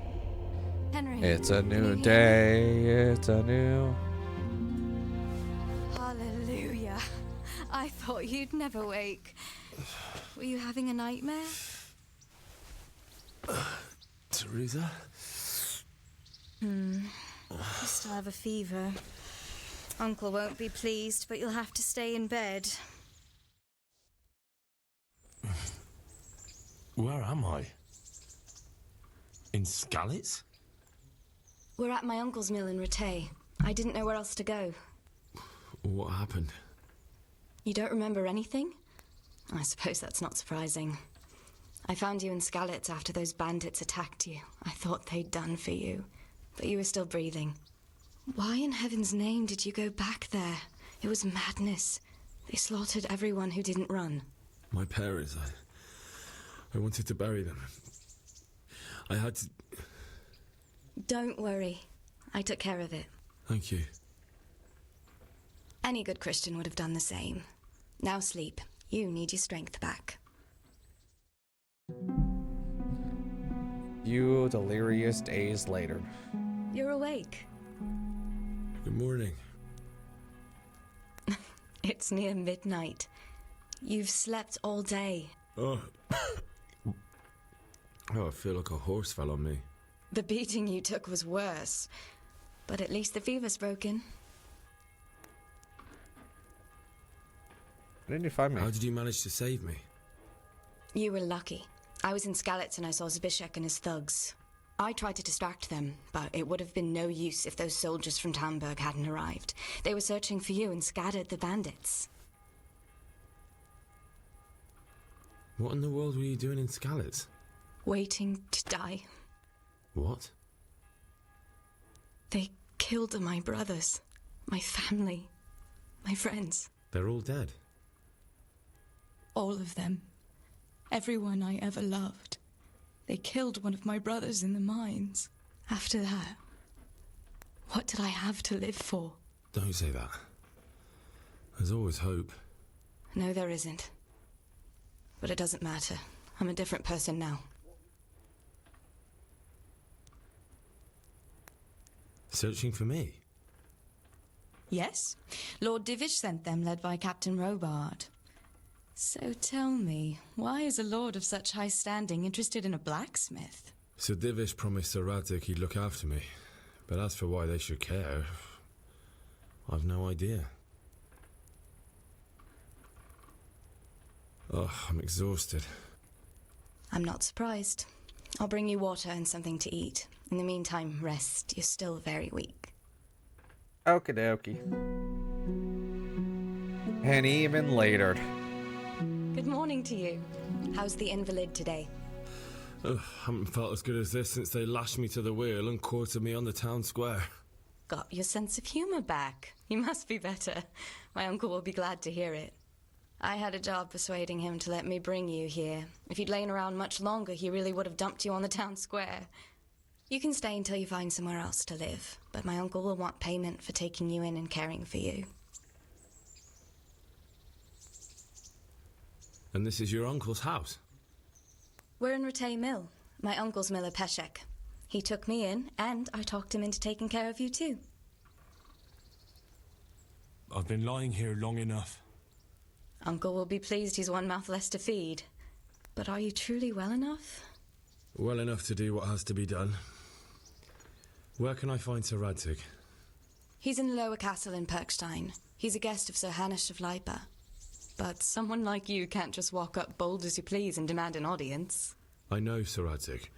Henry. It's a new day. It's a new... Hallelujah. I thought you'd never wake. Were you having a nightmare? Teresa? You still have a fever. Uncle won't be pleased, but you'll have to stay in bed. Where am I? In Skalitz? We're at my uncle's mill in Rattay. I didn't know where else to go. What happened? You don't remember anything? I suppose that's not surprising. I found you in Skalitz after those bandits attacked you. I thought they'd done for you, but you were still breathing. Why in heaven's name did you go back there? It was madness. They slaughtered everyone who didn't run. My parents, I wanted to bury them. I had to... Don't worry. I took care of it. Thank you. Any good Christian would have done the same. Now sleep. You need your strength back. Few delirious days later. You're awake. Good morning. It's near midnight. You've slept all day. Oh. Oh, I feel like a horse fell on me. The beating you took was worse. But at least the fever's broken. Where did you find me? How did you manage to save me? You were lucky. I was in Skalitz and I saw Zbyszek and his thugs. I tried to distract them, but it would have been no use if those soldiers from Tamburg hadn't arrived. They were searching for you and scattered the bandits. What in the world were you doing in Skalitz? Waiting to die. What? They killed my brothers, my family, my friends. They're all dead. All of them. Everyone I ever loved. They killed one of my brothers in the mines. After that, what did I have to live for? Don't say that. There's always hope. No, there isn't. But it doesn't matter. I'm a different person now. Searching for me? Yes. Lord Divish sent them, led by Captain Robard. So tell me, why is a lord of such high standing interested in a blacksmith? Sir Divish promised Sir Radzik he'd look after me. But as for why they should care, I've no idea. Oh, I'm exhausted. I'm not surprised. I'll bring you water and something to eat. In the meantime, rest. You're still very weak. Okie dokie. And even later. Good morning to you. How's the invalid today? Oh, haven't felt as good as this since they lashed me to the wheel and quartered me on the town square. Got your sense of humor back. You must be better. My uncle will be glad to hear it. I had a job persuading him to let me bring you here. If you'd lain around much longer, he really would have dumped you on the town square. You can stay until you find somewhere else to live, but my uncle will want payment for taking you in and caring for you. And this is your uncle's house? We're in Rattay Mill. My uncle's miller Peshek. He took me in, and I talked him into taking care of you too. I've been lying here long enough. Uncle will be pleased he's one mouth less to feed. But are you truly well enough? Well enough to do what has to be done. Where can I find Sir Radzig? He's in the lower castle in Perkstein. He's a guest of Sir Hanush of Leipa. But someone like you can't just walk up bold as you please and demand an audience. I know Sir Radzig,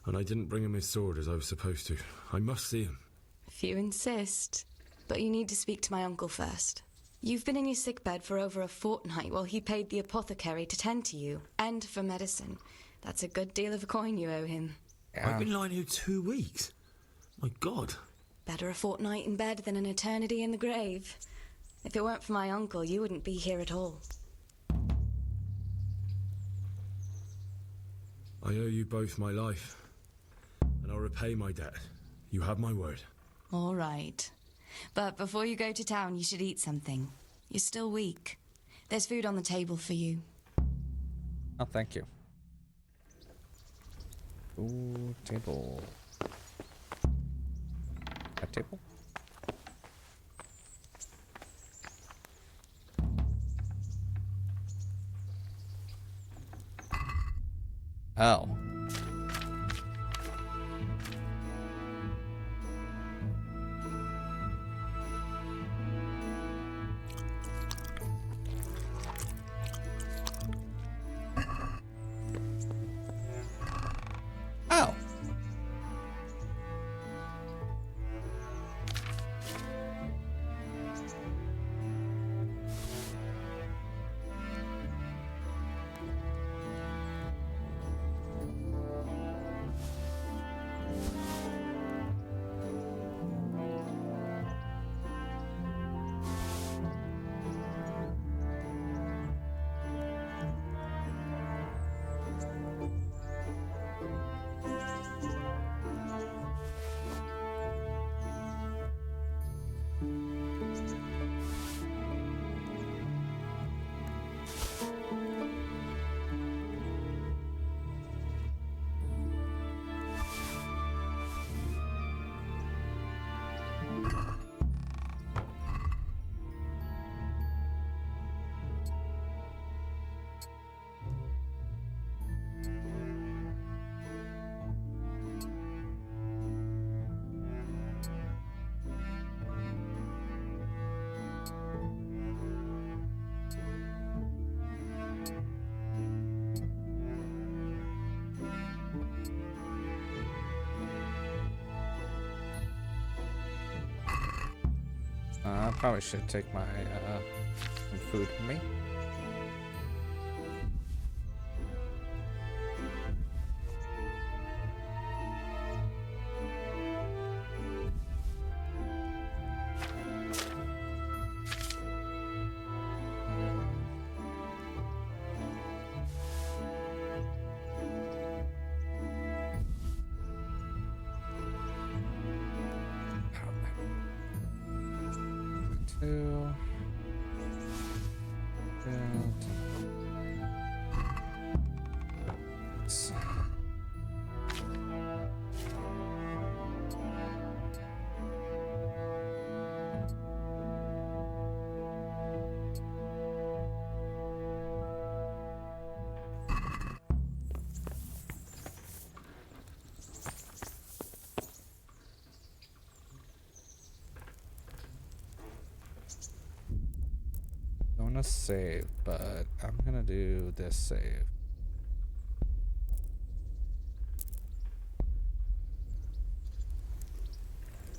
and I didn't bring him his sword as I was supposed to. I must see him. If you insist. But you need to speak to my uncle first. You've been in your sickbed for over a fortnight while he paid the apothecary to tend to you, and for medicine. That's a good deal of a coin you owe him. I've been lying here 2 weeks. My God. Better a fortnight in bed than an eternity in the grave. If it weren't for my uncle, you wouldn't be here at all. I owe you both my life, and I'll repay my debt. You have my word. All right. But before you go to town, you should eat something. You're still weak. There's food on the table for you. Oh, thank you. Ooh, table. That table? Oh. Oh. I probably should take my some food with me. I want to save, but I'm gonna do this save.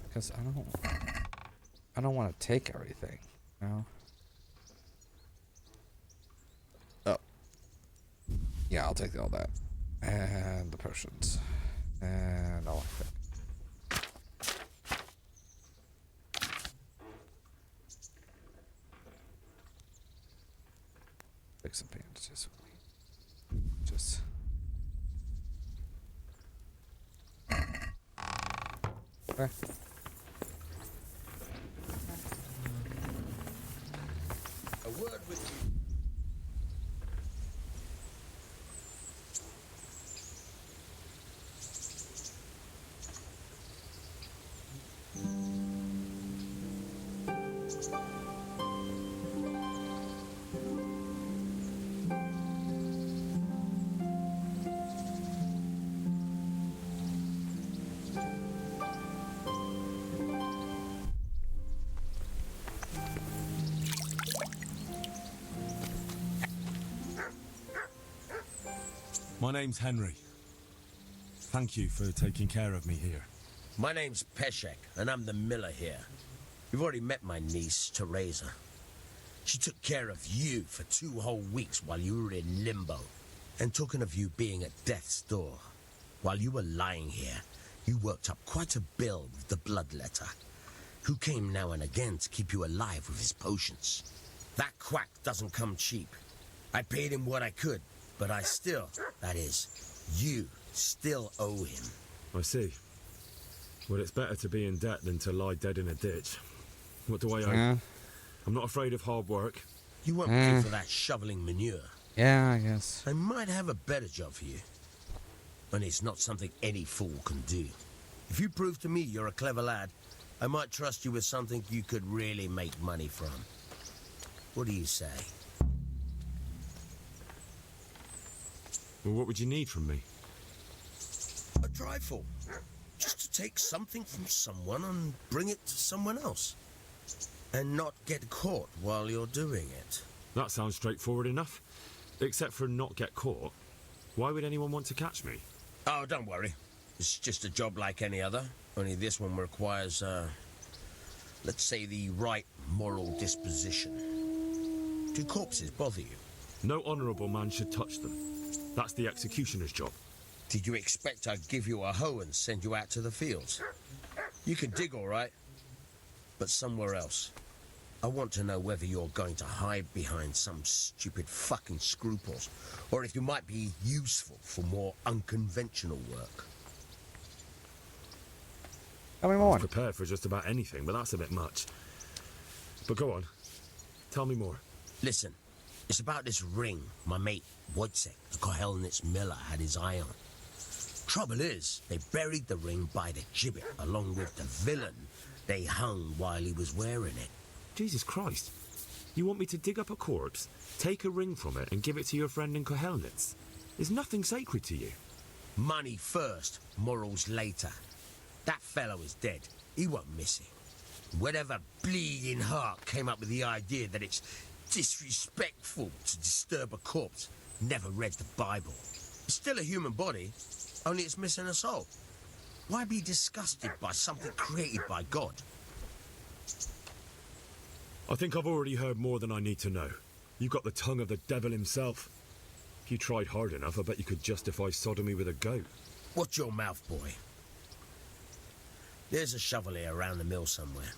Because I don't want to take everything, you know? Oh. Yeah, I'll take all that. And the potions. And all of it. Fix some bandages with me. Just. Okay. A word with you. My name's Henry. Thank you for taking care of me here. My name's Peshek, and I'm the miller here. You've already met my niece, Teresa. She took care of you for 2 whole weeks while you were in limbo. And talking of you being at death's door, while you were lying here, you worked up quite a bill with the bloodletter, who came now and again to keep you alive with his potions. That quack doesn't come cheap. I paid him what I could, but I still, that is, you still owe him. I see. Well, it's better to be in debt than to lie dead in a ditch. What do I owe? Yeah. I'm not afraid of hard work. You won't pay for that shoveling manure. Yeah, I guess. I might have a better job for you. And it's not something any fool can do. If you prove to me you're a clever lad, I might trust you with something you could really make money from. What do you say? Well, what would you need from me? A trifle. Just to take something from someone and bring it to someone else. And not get caught while you're doing it. That sounds straightforward enough. Except for not get caught. Why would anyone want to catch me? Oh, don't worry. It's just a job like any other. Only this one requires, let's say, the right moral disposition. Do corpses bother you? No honourable man should touch them. That's the executioner's job. Did you expect I'd give you a hoe and send you out to the fields? You can dig all right, but somewhere else. I want to know whether you're going to hide behind some stupid fucking scruples, or if you might be useful for more unconventional work. Tell me more. I'm prepared for just about anything, but that's a bit much. But go on. Tell me more. Listen, it's about this ring my mate Wojciech, the Kohelnitz miller, had his eye on. Trouble is, they buried the ring by the gibbet along with the villain they hung while he was wearing it. Jesus Christ. You want me to dig up a corpse, take a ring from it, and give it to your friend in Kohelnitz? There's nothing sacred to you. Money first, morals later. That fellow is dead. He won't miss it. Whatever bleeding heart came up with the idea that it's disrespectful to disturb a corpse never read the Bible. It's still a human body, only it's missing a soul. Why be disgusted by something created by God? I think I've already heard more than I need to know. You've got the tongue of the devil himself. If you tried hard enough, I bet you could justify sodomy with a goat. Watch your mouth, boy. There's a shovel here around the mill somewhere.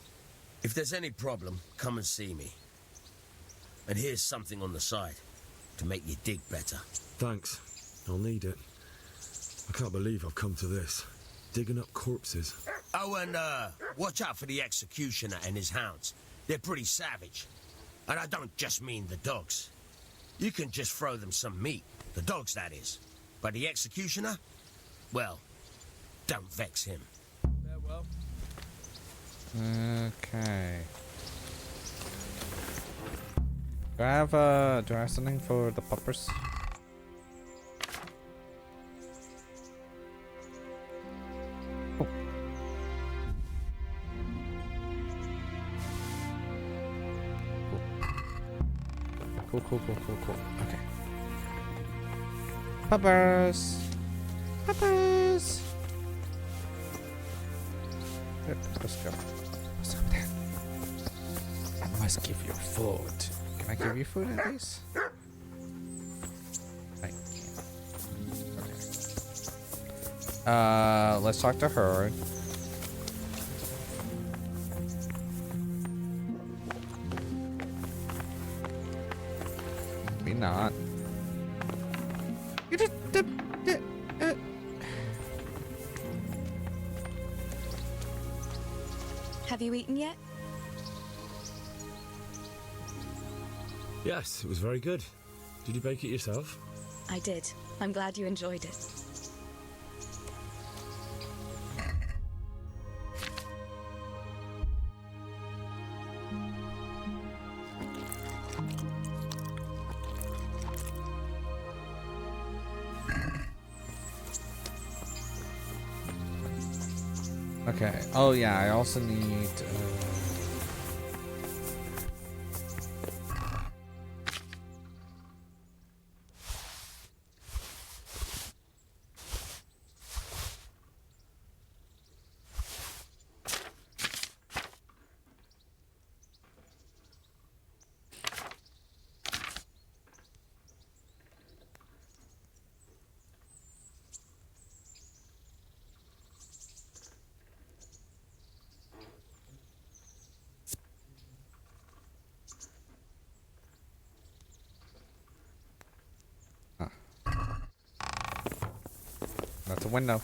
If there's any problem, come and see me. And here's something on the side to make you dig better. Thanks. I'll need it. I can't believe I've come to this. Digging up corpses. Oh, and watch out for the executioner and his hounds. They're pretty savage. And I don't just mean the dogs. You can just throw them some meat. The dogs, that is. But the executioner? Well, don't vex him. Farewell. Okay. Do I have something for the puppers? Cool. Okay. Puppers! Puppers! Let's go. What's up there? I must give you food. Can I give you food at least? I can't. Let's talk to her. Maybe not. You just Have you eaten yet? Yes, it was very good. Did you bake it yourself? I did. I'm glad you enjoyed it. Okay. Oh yeah, I also need. a window.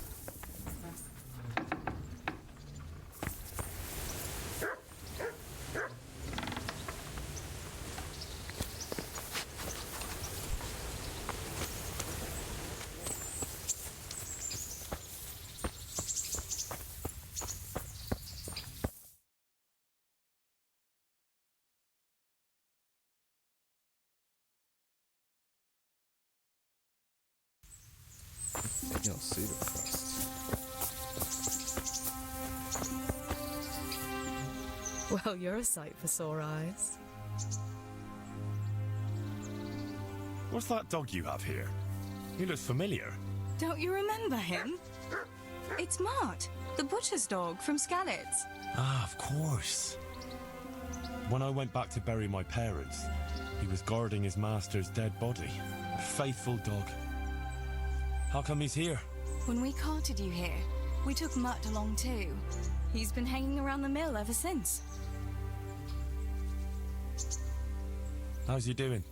You'll see the request. Well, you're a sight for sore eyes. What's that dog you have here? He looks familiar. Don't you remember him? It's Mart, the butcher's dog from Skalitz. Ah, of course. When I went back to bury my parents, he was guarding his master's dead body. A faithful dog. How come he's here? When we carted you here, we took Mutt along too. He's been hanging around the mill ever since. How's he doing?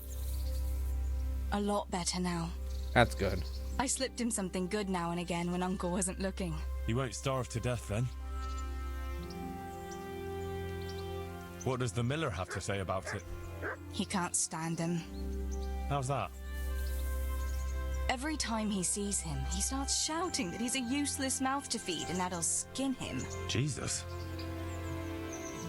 A lot better now. That's good. I slipped him something good now and again when Uncle wasn't looking. He won't starve to death then. What does the miller have to say about it? He can't stand him. How's that? Every time he sees him, he starts shouting that he's a useless mouth to feed and that'll skin him. Jesus.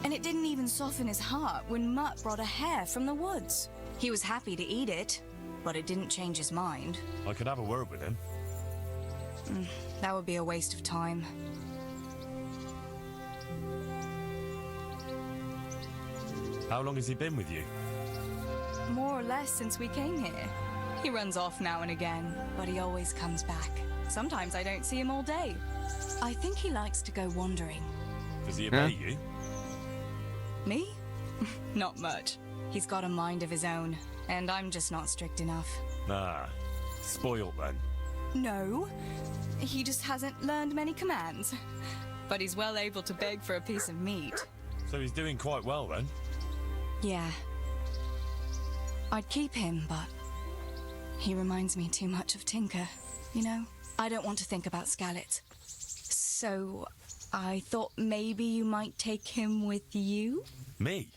And it didn't even soften his heart when Mutt brought a hare from the woods. He was happy to eat it, but it didn't change his mind. I could have a word with him. That would be a waste of time. How long has he been with you? More or less since we came here. He runs off now and again, but he always comes back. Sometimes I don't see him all day. I think he likes to go wandering. Does he obey you? Me? Not much. He's got a mind of his own, and I'm just not strict enough. Ah, spoiled then. No, he just hasn't learned many commands. But he's well able to beg for a piece of meat. So he's doing quite well then? Yeah. I'd keep him, but he reminds me too much of Tinker, you know? I don't want to think about Skalitz. So I thought maybe you might take him with you? Me?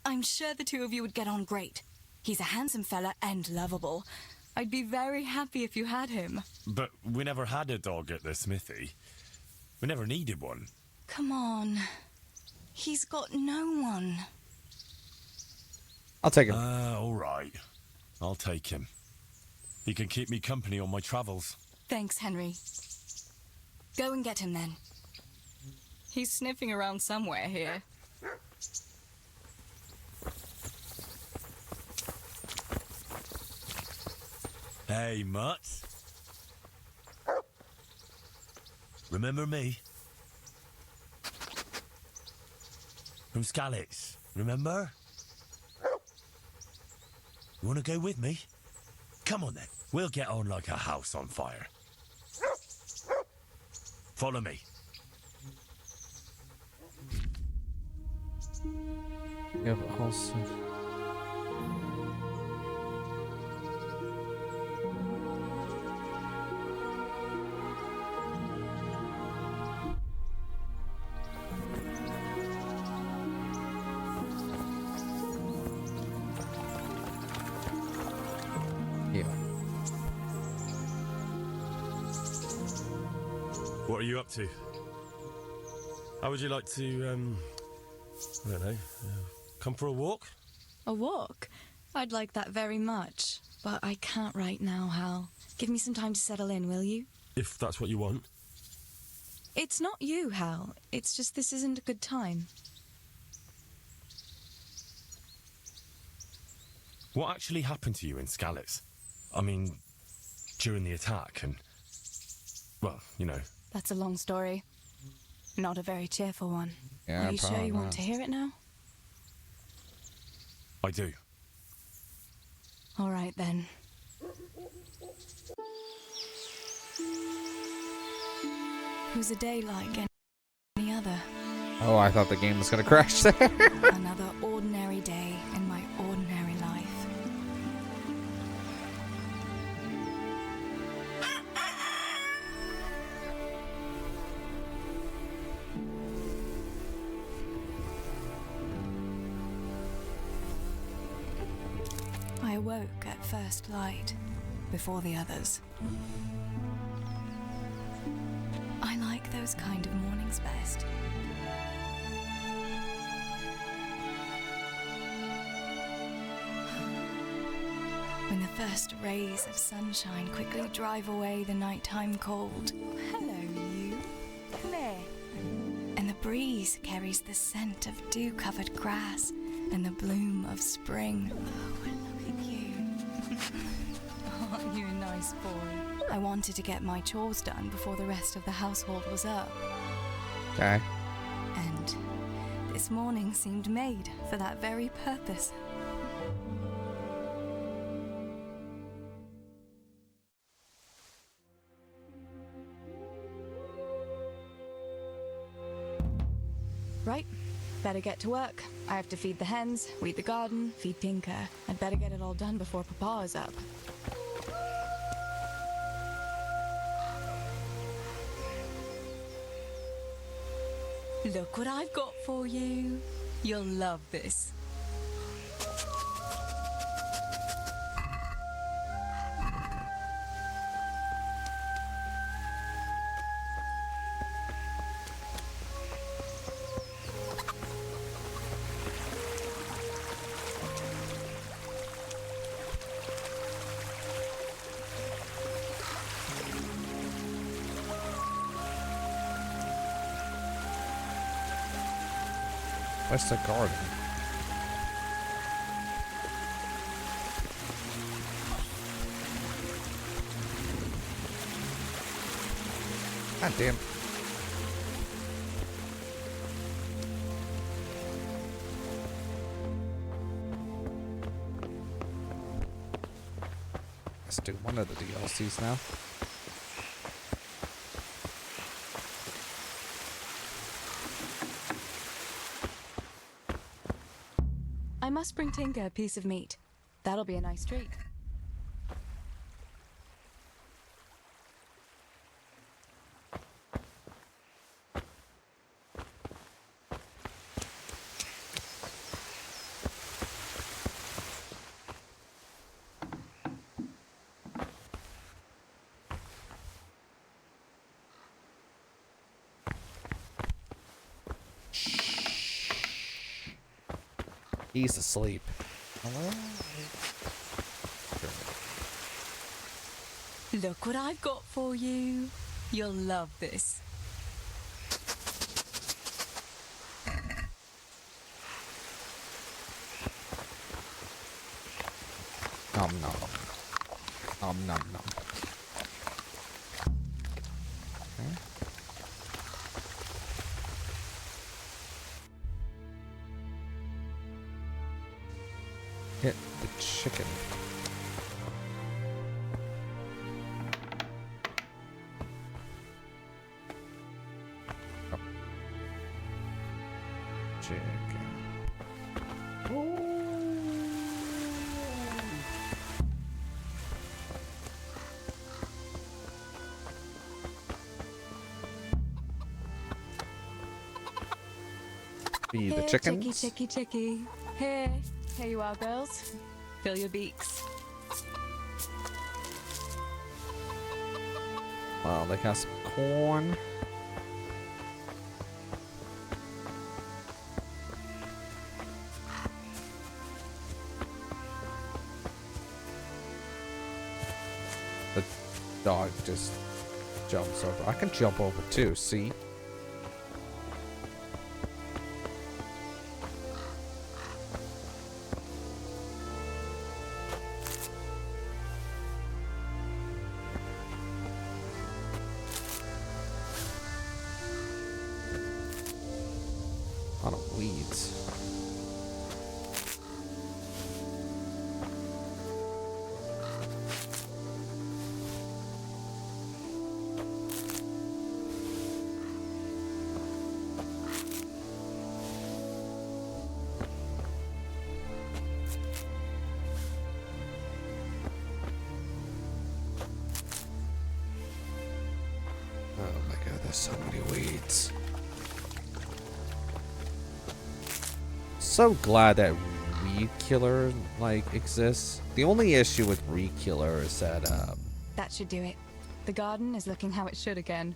I'm sure the two of you would get on great. He's a handsome fella and lovable. I'd be very happy if you had him. But we never had a dog at the smithy. We never needed one. Come on. He's got no one. I'll take him. All right. I'll take him. He can keep me company on my travels. Thanks, Henry. Go and get him then. He's sniffing around somewhere here. Hey, Mutt. Remember me? From Skalitz, remember? You want to go with me? Come on then, we'll get on like a house on fire. Follow me. Yeah, but also... What are you up to? How would you like to, I don't know, come for a walk? A walk? I'd like that very much. But I can't right now, Hal. Give me some time to settle in, will you? If that's what you want. It's not you, Hal. It's just this isn't a good time. What actually happened to you in Skalitz? I mean, during the attack and... well, you know... That's a long story. Not a very cheerful one. Yeah, Are you sure you want to hear it now? I do. All right, then. It was a day like any other. Oh, I thought the game was going to crash there. Another ordinary day in my ordinary life. awoke at first light, before the others. I like those kind of mornings best. When the first rays of sunshine quickly drive away the nighttime cold. Hello, you. Come here. And the breeze carries the scent of dew-covered grass and the bloom of spring. Oh, look at you. Aren't you a nice boy? I wanted to get my chores done before the rest of the household was up. Okay. And this morning seemed made for that very purpose. Right, better get to work. I have to feed the hens, weed the garden, feed Tinker. I'd better get it all done before Papa is up. Look what I've got for you. You'll love this. Where's the garden? God damn. Let's do one of the DLCs now. I must bring Tinker a piece of meat. That'll be a nice treat. He's asleep. Look what I've got for you. You'll love this. Nom nom. Nom nom nom. Okay. Hit the chicken. Oh. Chicken. Feed the chickens. Chicky, chicky, chicky. Here you are, girls. Fill your beaks. Well, they got some corn. The dog just jumps over. I can jump over too, see? Weeds. Oh my god, there's so many weeds. So glad that weed killer like exists. The only issue with weed killer is that That should do it. The garden is looking how it should again.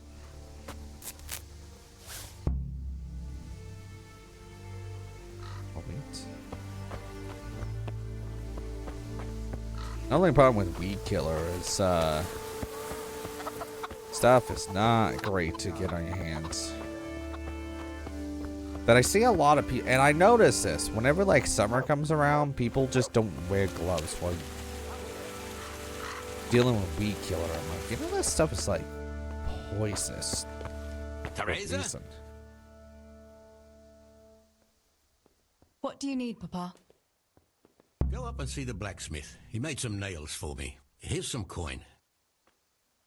the only problem with weed killer is stuff is not great to get on your hands. But I see a lot of people, and I notice this whenever like summer comes around, people just don't wear gloves while dealing with weed killer. I'm like, you know, that stuff is like poisonous. Teresa? What do you need, Papa? Go up and see the blacksmith. He made some nails for me. Here's some coin.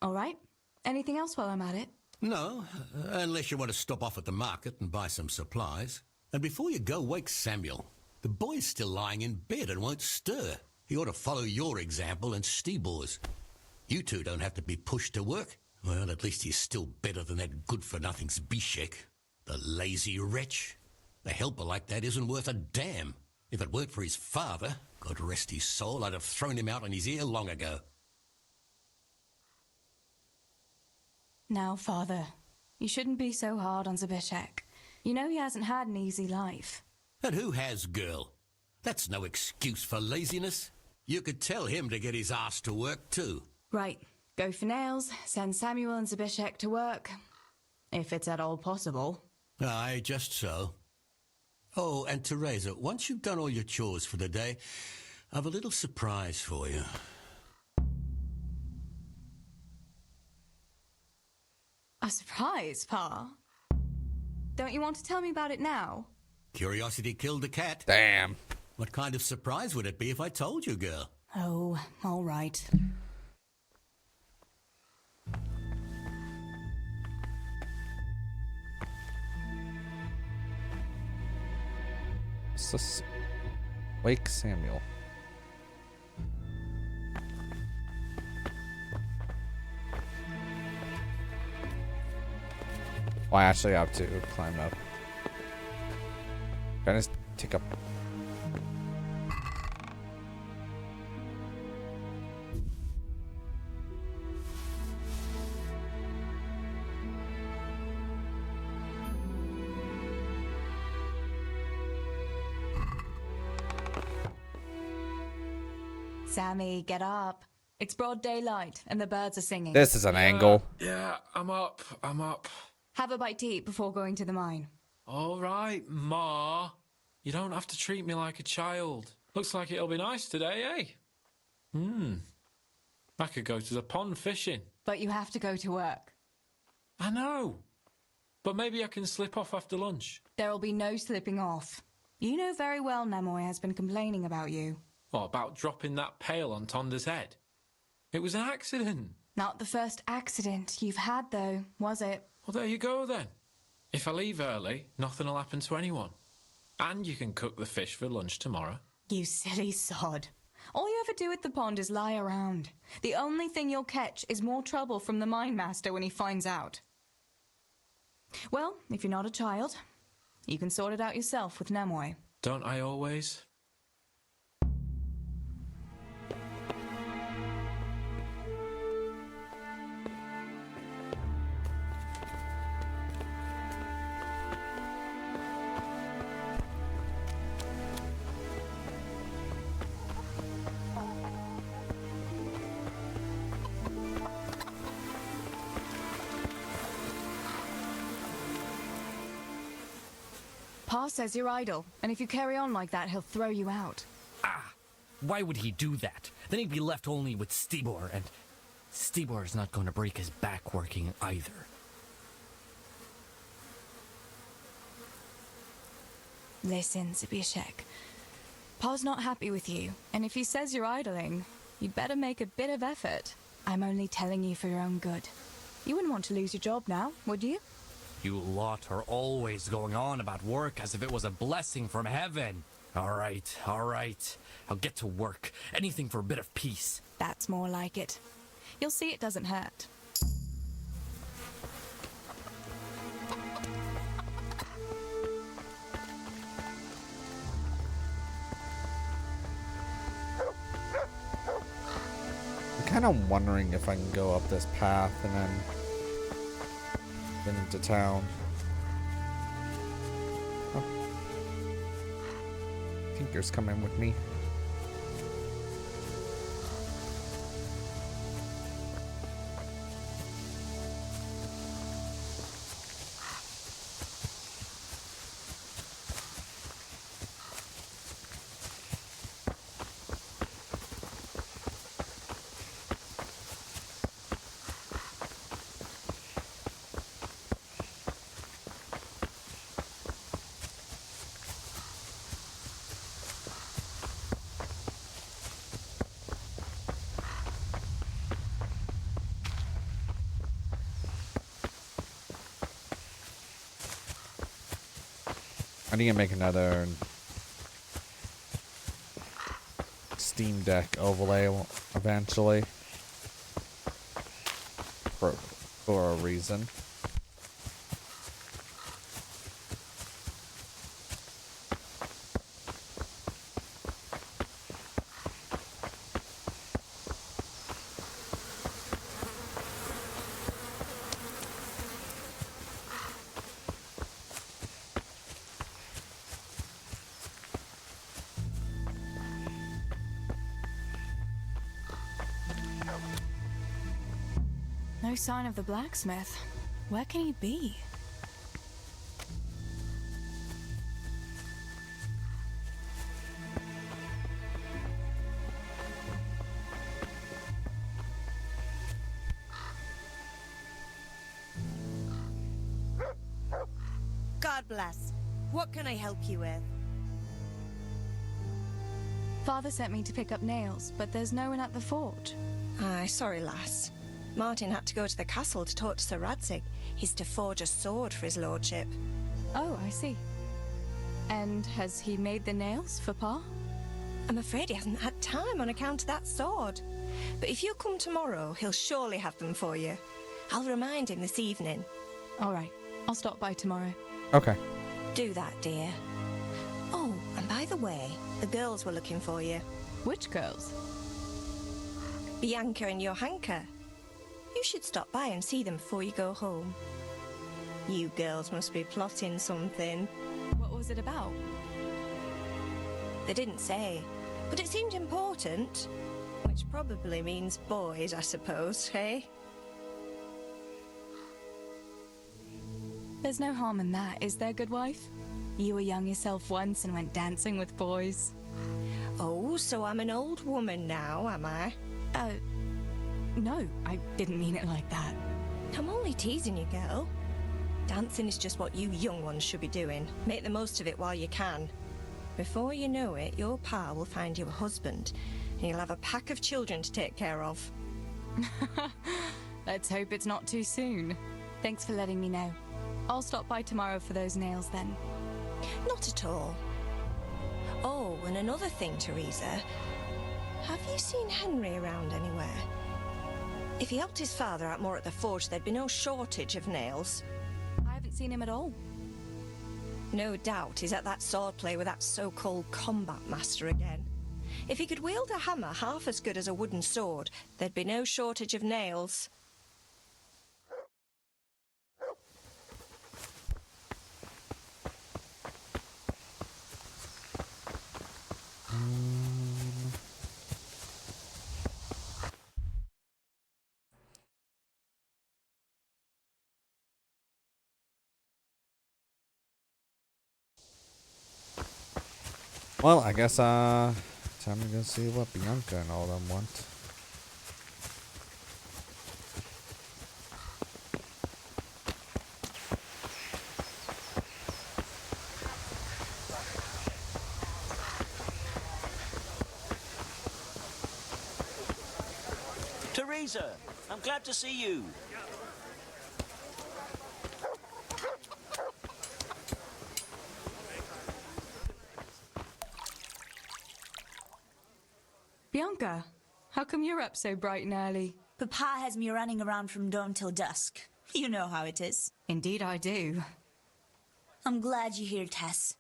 All right. Anything else while I'm at it? No, unless you want to stop off at the market and buy some supplies. And before you go, wake Samuel. The boy's still lying in bed and won't stir. He ought to follow your example and Stibor's. You two don't have to be pushed to work. Well, at least he's still better than that good-for-nothing Zbyszek. The lazy wretch. A helper like that isn't worth a damn. If it weren't for his father, God rest his soul, I'd have thrown him out on his ear long ago. Now, Father, you shouldn't be so hard on Zbyszek. You know he hasn't had an easy life. And who has, girl? That's no excuse for laziness. You could tell him to get his ass to work, too. Right. Go for nails, send Samuel and Zbyszek to work. If it's at all possible. Aye, just so. Oh, and Teresa, once you've done all your chores for the day, I've a little surprise for you. A surprise, Pa? Don't you want to tell me about it now? Curiosity killed the cat. Damn. What kind of surprise would it be if I told you, girl? Oh, all right. What's this? Wake Samuel. Well, I actually have to climb up. Can I just take up? Sammy, get up. It's broad daylight and the birds are singing. This is an angle. Yeah, I'm up. Have a bite to eat before going to the mine. All right, Ma. You don't have to treat me like a child. Looks like it'll be nice today, eh? I could go to the pond fishing. But you have to go to work. I know. But maybe I can slip off after lunch. There'll be no slipping off. You know very well Nemoy has been complaining about you. What, about dropping that pail on Tonda's head? It was an accident. Not the first accident you've had, though, was it? Well, there you go, then. If I leave early, nothing will happen to anyone. And you can cook the fish for lunch tomorrow. You silly sod. All you ever do at the pond is lie around. The only thing you'll catch is more trouble from the mine master when he finds out. Well, if you're not a child, you can sort it out yourself with Nemoy. Don't I always? Pa says you're idle, and if you carry on like that, he'll throw you out. Ah, why would he do that? Then he'd be left only with Stibor, and Stibor is not going to break his back working either. Listen, Zbyszek. Pa's not happy with you, and if he says you're idling, you'd better make a bit of effort. I'm only telling you for your own good. You wouldn't want to lose your job now, would you? You lot are always going on about work as if it was a blessing from heaven. All right. I'll get to work. Anything for a bit of peace. That's more like it. You'll see it doesn't hurt. kind of wondering if I can go up this path and then into town. Oh. Tinker's coming with me. I need to make another Steam Deck overlay eventually for a reason. No sign of the blacksmith. Where can he be? God bless. What can I help you with? Father sent me to pick up nails, but there's no one at the forge. Aye, sorry, lass. Martin had to go to the castle to talk to Sir Radzig. He's to forge a sword for his lordship. Oh, I see. And has he made the nails for Pa? I'm afraid he hasn't had time on account of that sword. But if you come tomorrow, he'll surely have them for you. I'll remind him this evening. All right. I'll stop by tomorrow. Okay. Do that, dear. Oh, and by the way, the girls were looking for you. Which girls? Bianca and Johanka. You should stop by and see them before you go home. You girls must be plotting something. What was it about? They didn't say, but it seemed important. Which probably means boys, I suppose, hey? There's no harm in that, is there, good wife? You were young yourself once and went dancing with boys. Oh, so I'm an old woman now, am I? No, I didn't mean it like that. I'm only teasing you, girl. Dancing is just what you young ones should be doing. Make the most of it while you can. Before you know it, your pa will find you a husband, and you'll have a pack of children to take care of. Let's hope it's not too soon. Thanks for letting me know. I'll stop by tomorrow for those nails then. Not at all. Oh, and another thing, Teresa. Have you seen Henry around anywhere? If he helped his father out more at the forge, there'd be no shortage of nails. I haven't seen him at all. No doubt he's at that swordplay with that so-called combat master again. If he could wield a hammer half as good as a wooden sword, there'd be no shortage of nails. Well, I guess time to go see what Bianca and all them want. Teresa, I'm glad to see you. Bianca, how come you're up so bright and early? Papa has me running around from dawn till dusk. You know how it is. Indeed I do. I'm glad you're here, Tess.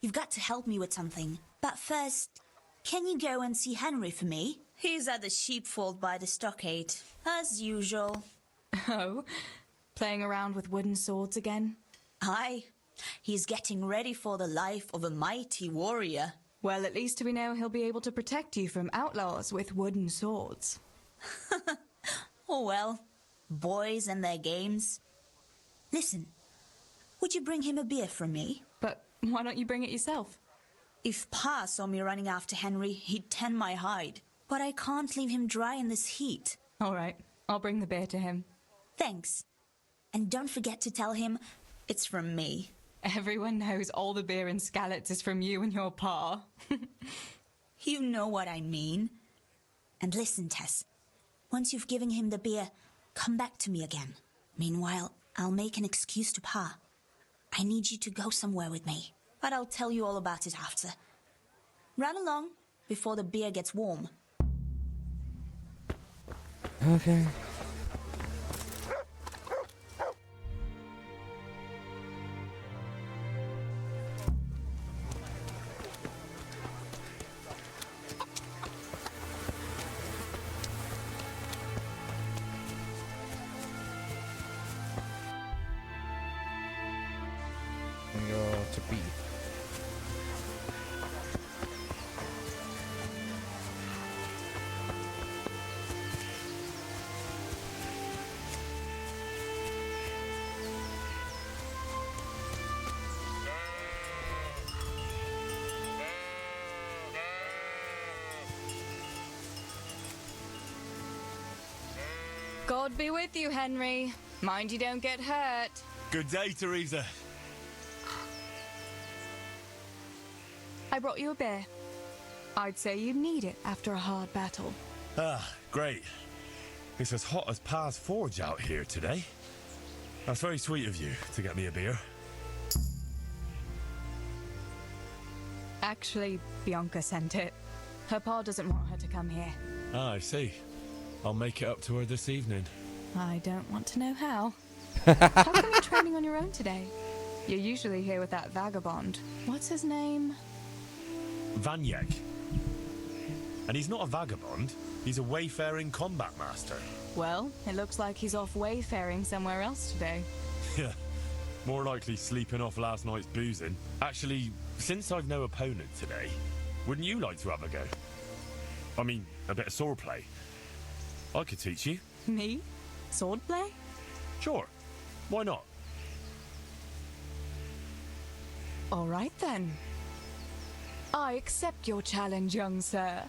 You've got to help me with something. But first, can you go and see Henry for me? He's at the sheepfold by the stockade, as usual. Oh, playing around with wooden swords again? Aye, he's getting ready for the life of a mighty warrior. Well, at least we know he'll be able to protect you from outlaws with wooden swords. Oh well, boys and their games. Listen, would you bring him a beer from me? But why don't you bring it yourself? If Pa saw me running after Henry, he'd tan my hide. But I can't leave him dry in this heat. All right, I'll bring the beer to him. Thanks. And don't forget to tell him it's from me. Everyone knows all the beer in Skalitz is from you and your pa. You know what I mean. And listen, Tess. Once you've given him the beer, come back to me again. Meanwhile, I'll make an excuse to Pa. I need you to go somewhere with me, but I'll tell you all about it after. Run along before the beer gets warm. Okay. We go to B. God be with you, Henry. Mind you don't get hurt. Good day, Teresa. I brought you a beer. I'd say you'd need it after a hard battle. Ah, great. It's as hot as Pa's Forge out here today. That's very sweet of you to get me a beer. Actually, Bianca sent it. Her pa doesn't want her to come here. Ah, I see. I'll make it up to her this evening. I don't want to know how. How come you're training on your own today? You're usually here with that vagabond. What's his name? Vanyek. And he's not a vagabond. He's a wayfaring combat master. Well, it looks like he's off wayfaring somewhere else today. Yeah. More likely sleeping off last night's boozing. Actually, since I've no opponent today, wouldn't you like to have a go? I mean, a bit of swordplay. I could teach you. Me? Swordplay? Sure. Why not? All right then. I accept your challenge, young sir.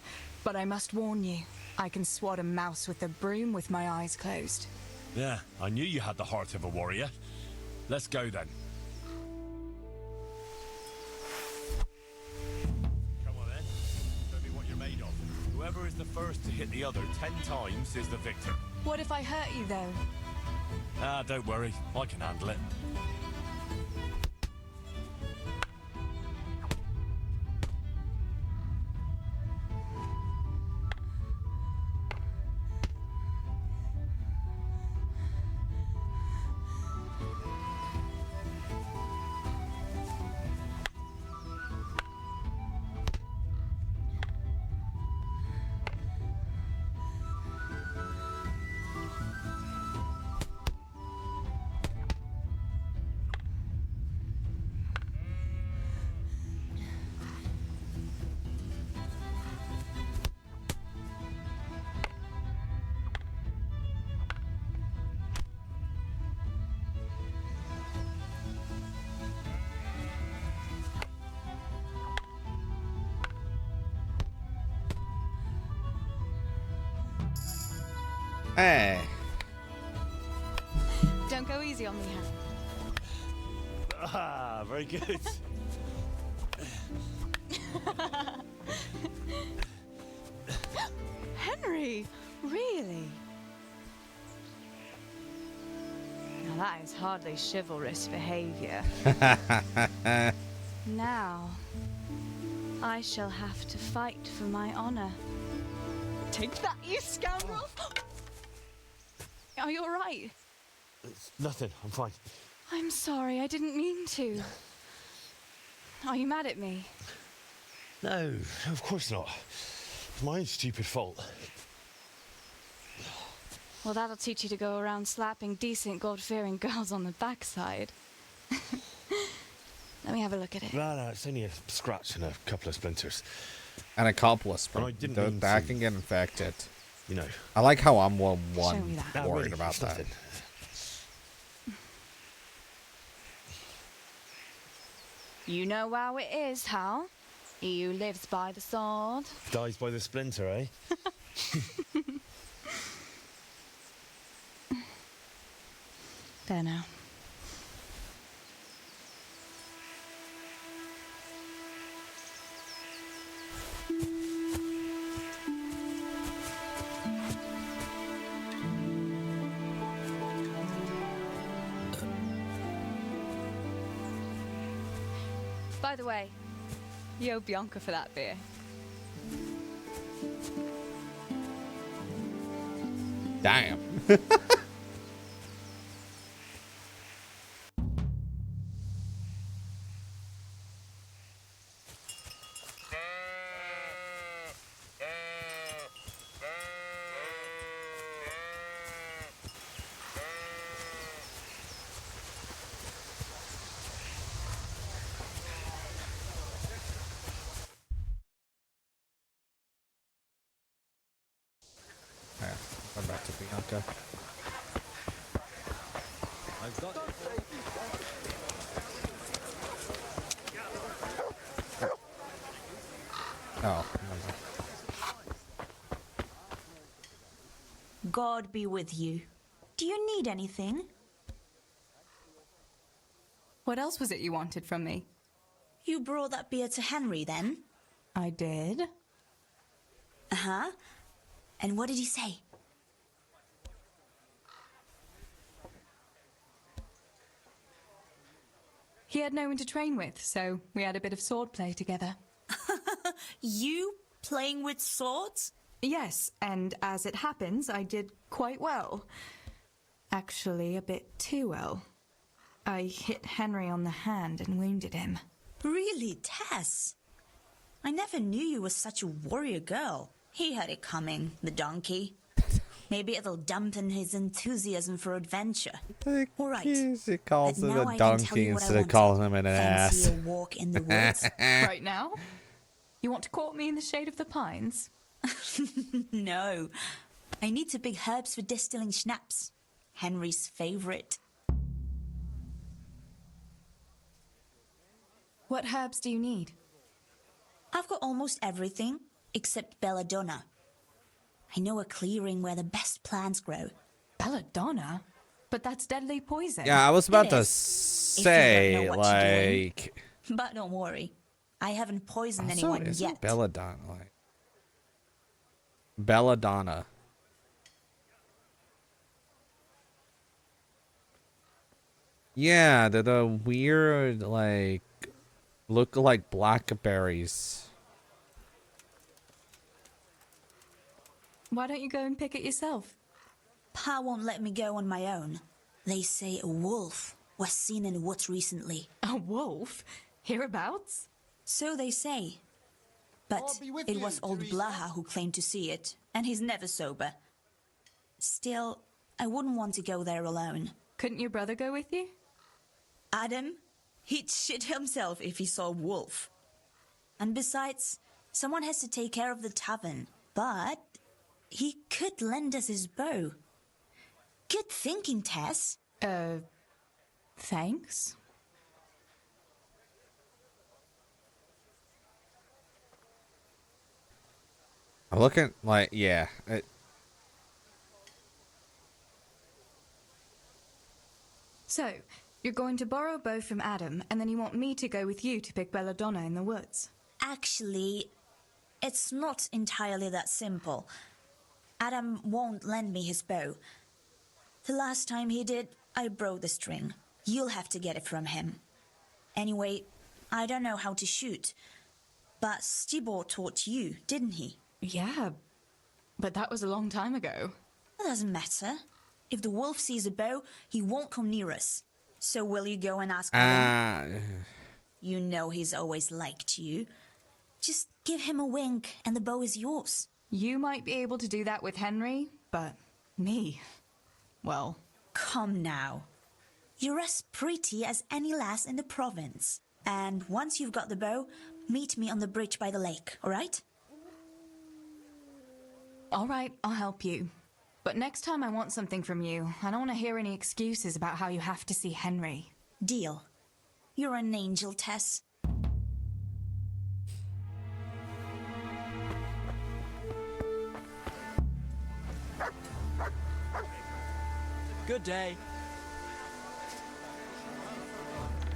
But I must warn you, I can swat a mouse with a broom with my eyes closed. Yeah, I knew you had the heart of a warrior. Let's go then. Come on then. Show me what you're made of. Whoever is the first to hit the other 10 times is the victor. What if I hurt you, though? Ah, don't worry. I can handle it. Hey. Don't go easy on me, Henry. Ah, very good. Henry, really? Now that is hardly chivalrous behavior. Now, I shall have to fight for my honor. Take that, you scoundrel! Are you alright? It's nothing. I'm fine. I'm sorry, I didn't mean to. Are you mad at me? No, of course not. my own stupid fault. Well, that'll teach you to go around slapping decent, God-fearing girls on the backside. Let me have a look at it. No, it's only a scratch and a couple of splinters. And a couple of And I splinters. didn't Go mean back to, and get infected. You know. I like how I'm one me that. No, worried really, about it's that. nothing. You know how it is, Hal. He who lives by the sword. Dies by the splinter, eh? There now. By the way, you owe Bianca for that beer. Damn. Yeah, come back to Bianca. I've got Oh. God be with you. Do you need anything? What else was it you wanted from me? You brought that beer to Henry then? I did. Uh-huh. And what did he say? He had no one to train with, so we had a bit of swordplay together. You playing with swords? Yes, and as it happens, I did quite well. Actually, a bit too well. I hit Henry on the hand and wounded him. Really, Tess? I never knew you were such a warrior girl. He had it coming, the donkey. Maybe it'll dampen his enthusiasm for adventure. All right. He calls But him now a I can tell donkey you what I instead of wanted. calling him an Fancy ass. a walk in the woods? Right now? You want to court me in the shade of the pines? No. I need to pick herbs for distilling schnapps. Henry's favorite. What herbs do you need? I've got almost everything except belladonna. I know a clearing where the best plants grow. Belladonna? But that's deadly poison. Yeah, I was about It to is, if you don't say, know what you're doing. like... But don't worry. I haven't poisoned Also, anyone isn't yet. belladonna, like... Belladonna. Yeah, they're the weird, like... Look like blackberries. Why don't you go and pick it yourself? Pa won't let me go on my own. They say a wolf was seen in the woods recently. A wolf? Hereabouts? So they say. But it was old Blaha who claimed to see it, and he's never sober. Still, I wouldn't want to go there alone. Couldn't your brother go with you? Adam? He'd shit himself if he saw a wolf. And besides, someone has to take care of the tavern. But he could lend us his bow. Good thinking, Tess. Thanks. I'm looking, like, yeah. So, you're going to borrow a bow from Adam, and then you want me to go with you to pick belladonna in the woods. Actually, it's not entirely that simple. Adam won't lend me his bow. The last time he did, I broke the string. You'll have to get it from him. Anyway, I don't know how to shoot. But Stibor taught you, didn't he? Yeah, but that was a long time ago. It doesn't matter. If the wolf sees a bow, he won't come near us. So will you go and ask Adam? You know he's always liked you. Just give him a wink and the bow is yours. You might be able to do that with Henry, but me, well... Come now. You're as pretty as any lass in the province. And once you've got the bow, meet me on the bridge by the lake, alright? Alright, I'll help you. But next time I want something from you, I don't want to hear any excuses about how you have to see Henry. Deal. You're an angel, Tess. Good day.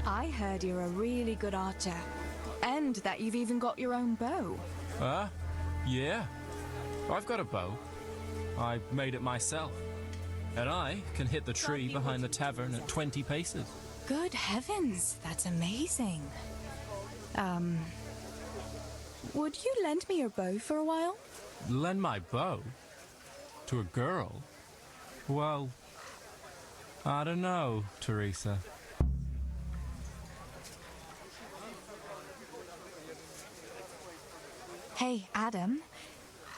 I heard you're a really good archer. And that you've even got your own bow. Yeah. I've got a bow. I made it myself. And I can hit the tree behind the tavern at 20 paces. Good heavens, that's amazing. Would you lend me your bow for a while? Lend my bow? To a girl? Well, I don't know, Teresa. Hey, Adam.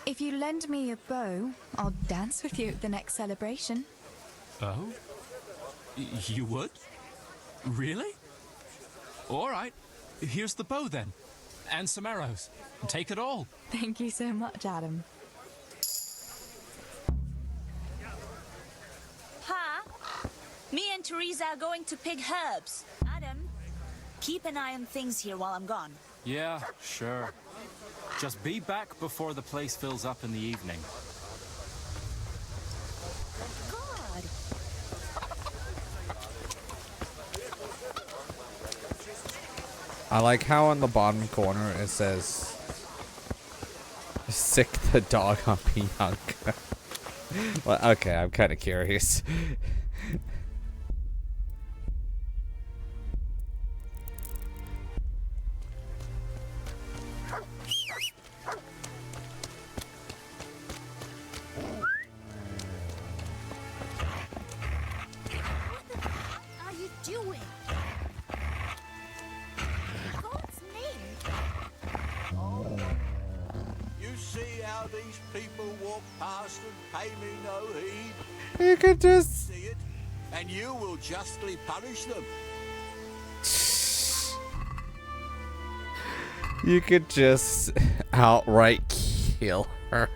If you lend me a bow, I'll dance with you at the next celebration. Oh? You would? Really? All right. Here's the bow then. And some arrows. Take it all. Thank you so much, Adam. Pa? Me and Teresa are going to pick herbs. Adam, keep an eye on things here while I'm gone. Yeah, sure. Just be back before the place fills up in the evening. God. I like how on the bottom corner it says sick the dog on Bianca. Well, okay, I'm kind of curious. You could just see it, and you will justly punish them. You could just outright kill her.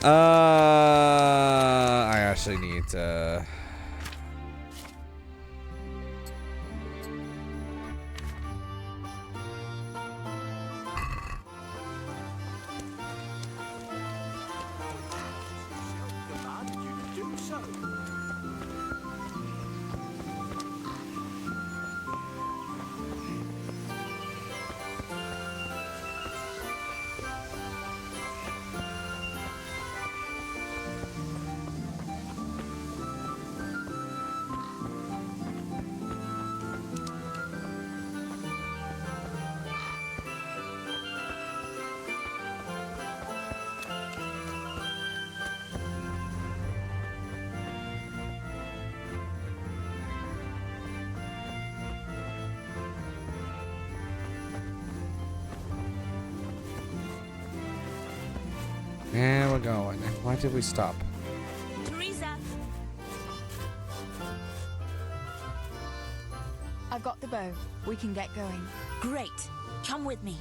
I actually need to. And we're going. Why did we stop? Teresa! I've got the bow. We can get going. Great. Come with me.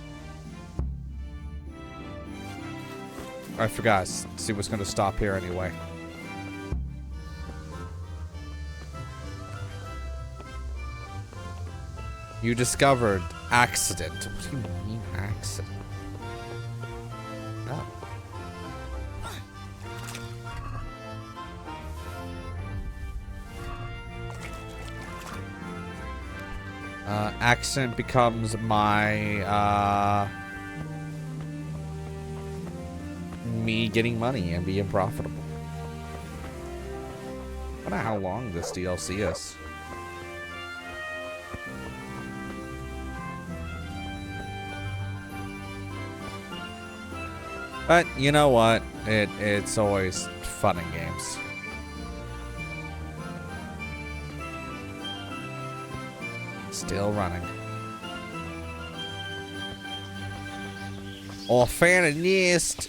I forgot. See what's going to stop here anyway. You discovered accident. What do you mean accident? Oh. Accident becomes my me getting money and being profitable. I wonder how long this DLC is. But you know what? It's always fun in games. Still running. Oh, found a nest.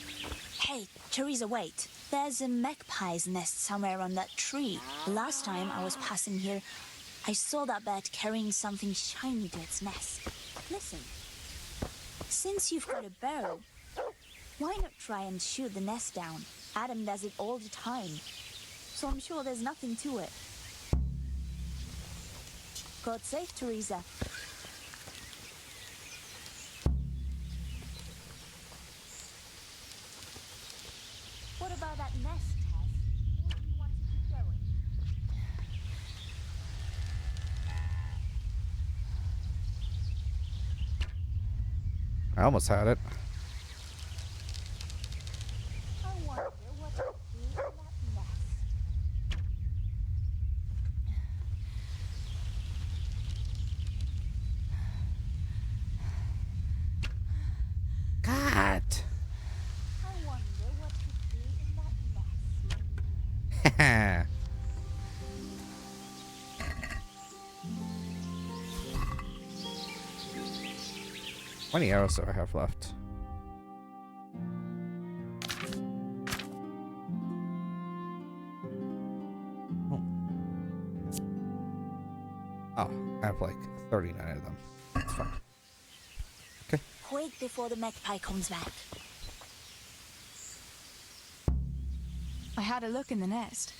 Hey, Teresa, wait. There's a magpie's nest somewhere on that tree. Last time I was passing here, I saw that bird carrying something shiny to its nest. Listen, since you've got a bow, why not try and shoot the nest down? Adam does it all the time, so I'm sure there's nothing to it. God save Teresa. What about that nest, Tess? Or do you want to keep going? I almost had it. I wonder what to do in that nest. God. I wonder what to do in that nest. Haha. How many arrows do I have left? Oh, I have like 39 of them. That's fine. Okay. Quick before the magpie comes back. I had a look in the nest.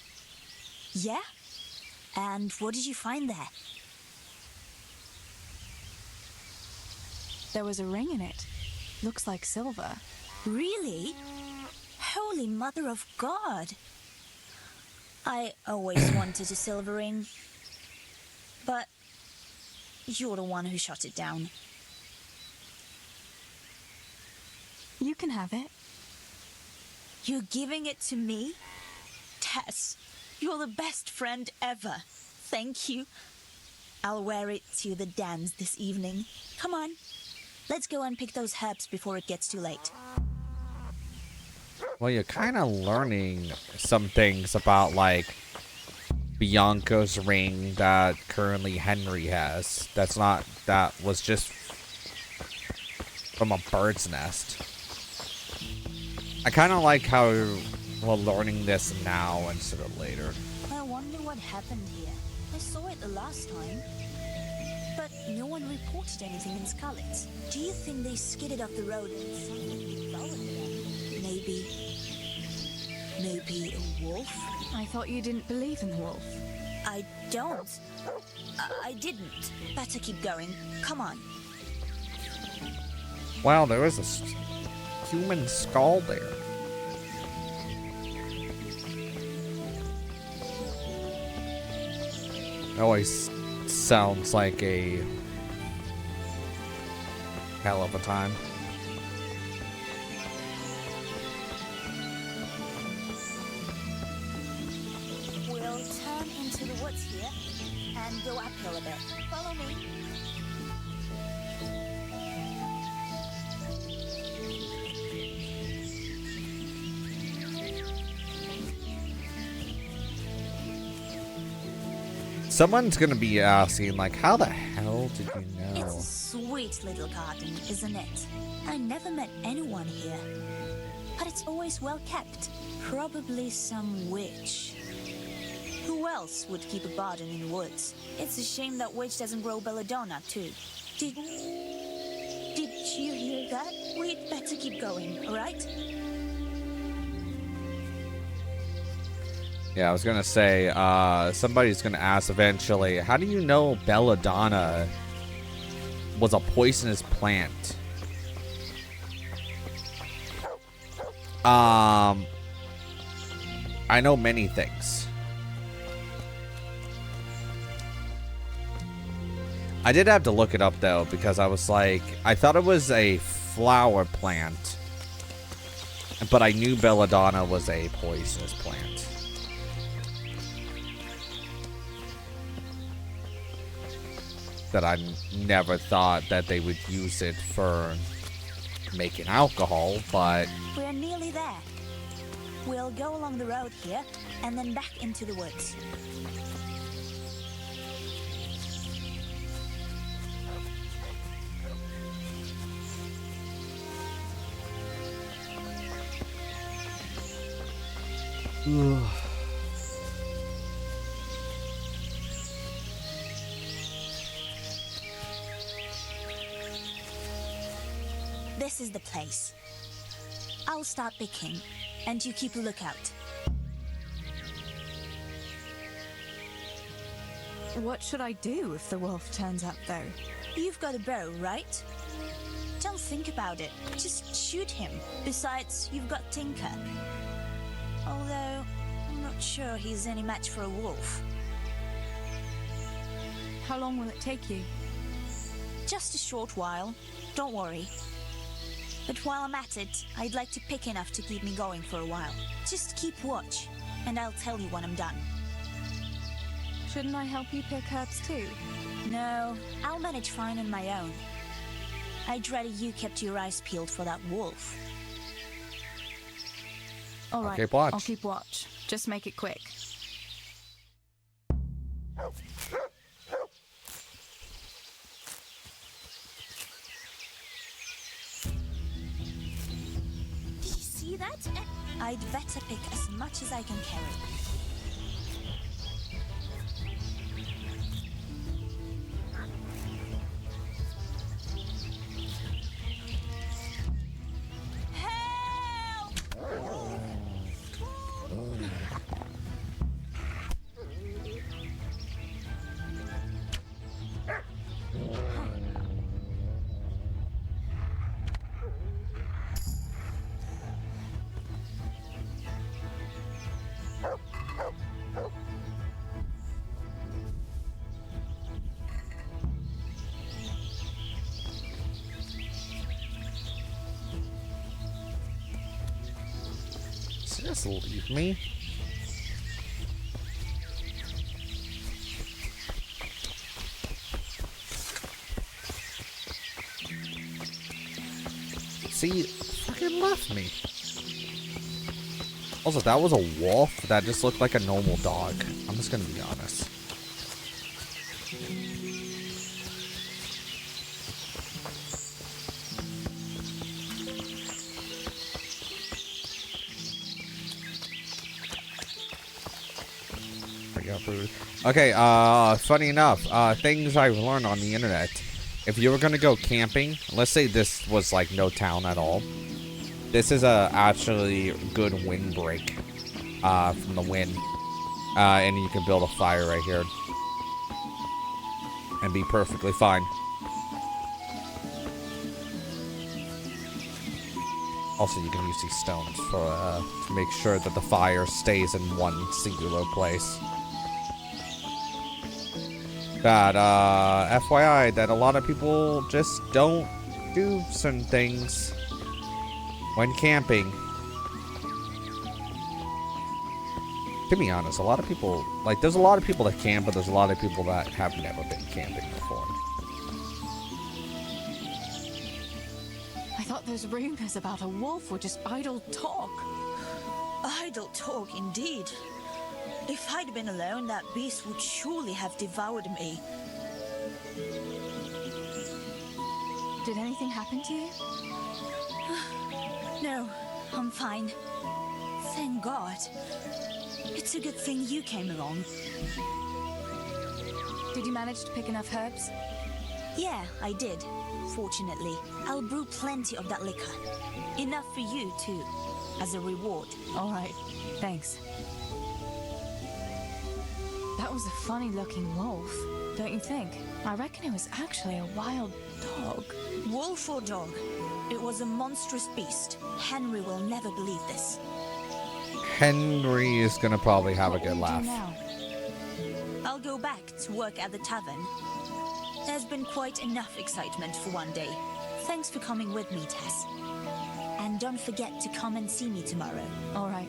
Yeah? And what did you find there? There was a ring in it. Looks like silver. Really? Holy Mother of God! I always wanted a silver ring. But you're the one who shot it down. You can have it. You're giving it to me? Tess, you're the best friend ever. Thank you. I'll wear it to the dance this evening. Come on. Let's go and pick those herbs before it gets too late. Well, you're kind of learning some things about, like, Bianca's ring that currently Henry has. That was just from a bird's nest. I kind of like how we're learning this now instead of later. I wonder what happened here. I saw it the last time. But no one reported anything in Scarlet. Do you think they skidded off the road and something followed them? Maybe a wolf? I thought you didn't believe in the wolf. I don't. I didn't. Better keep going. Come on. Wow, there is a human skull there. Always sounds like a hell of a time. We'll turn into the woods here and go uphill a bit. Follow me. Someone's gonna be asking, like, how the hell did you know? It's a sweet little garden, isn't it? I never met anyone here. But it's always well kept. Probably some witch. Who else would keep a garden in the woods? It's a shame that witch doesn't grow belladonna, too. Did you hear that? We'd better keep going, alright? Yeah, I was gonna say, somebody's gonna ask eventually, how do you know belladonna was a poisonous plant? I know many things. I did have to look it up though, because I was like, I thought it was a flower plant, but I knew belladonna was a poisonous plant. That I never thought that they would use it for making alcohol, but We're nearly there. We'll go along the road here and then back into the woods. This is the place. I'll start picking, and you keep a lookout. What should I do if the wolf turns up, though? You've got a bow, right? Don't think about it. Just shoot him. Besides, you've got Tinker. Although, I'm not sure he's any match for a wolf. How long will it take you? Just a short while. Don't worry. But while I'm at it, I'd like to pick enough to keep me going for a while. Just keep watch, and I'll tell you when I'm done. Shouldn't I help you pick herbs too? No, I'll manage fine on my own. I'd rather you kept your eyes peeled for that wolf. All right, keep watch. I'll keep watch. Just make it quick. Did you see that? I'd better pick as much as I can carry. Just leave me. See, fucking left me. Also, that was a wolf. That just looked like a normal dog. I'm just gonna be honest. Okay, funny enough, things I've learned on the internet. If you were gonna go camping, let's say this was like no town at all. This is a actually good windbreak from the wind. And you can build a fire right here. And be perfectly fine. Also, you can use these stones for to make sure that the fire stays in one singular place. But FYI, that a lot of people just don't do certain things when camping. To be honest, a lot of people, like, there's a lot of people that camp, but there's a lot of people that have never been camping before. I thought those rumors about a wolf were just idle talk. Idle talk, indeed. If I'd been alone, that beast would surely have devoured me. Did anything happen to you? No, I'm fine. Thank God. It's a good thing you came along. Did you manage to pick enough herbs? Yeah, I did. Fortunately, I'll brew plenty of that liquor. Enough for you, too, as a reward. All right, thanks. That was a funny-looking wolf, don't you think? I reckon it was actually a wild dog. Wolf or dog, it was a monstrous beast. Henry will never believe this. Henry is gonna probably have a good laugh. I'll go back to work at the tavern. There's been quite enough excitement for one day. Thanks for coming with me, Tess. And don't forget to come and see me tomorrow. All right.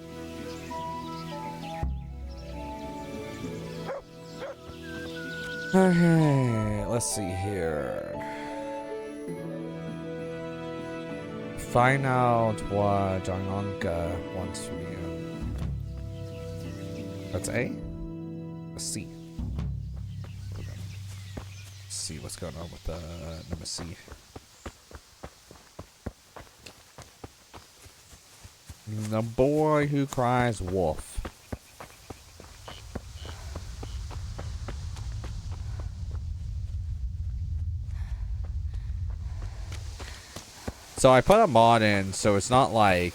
Okay, let's see here. Find out what Jangonka wants from you. That's A? C. Let's see what's going on with number C. The boy who cries wolf. So I put a mod in, so it's not like...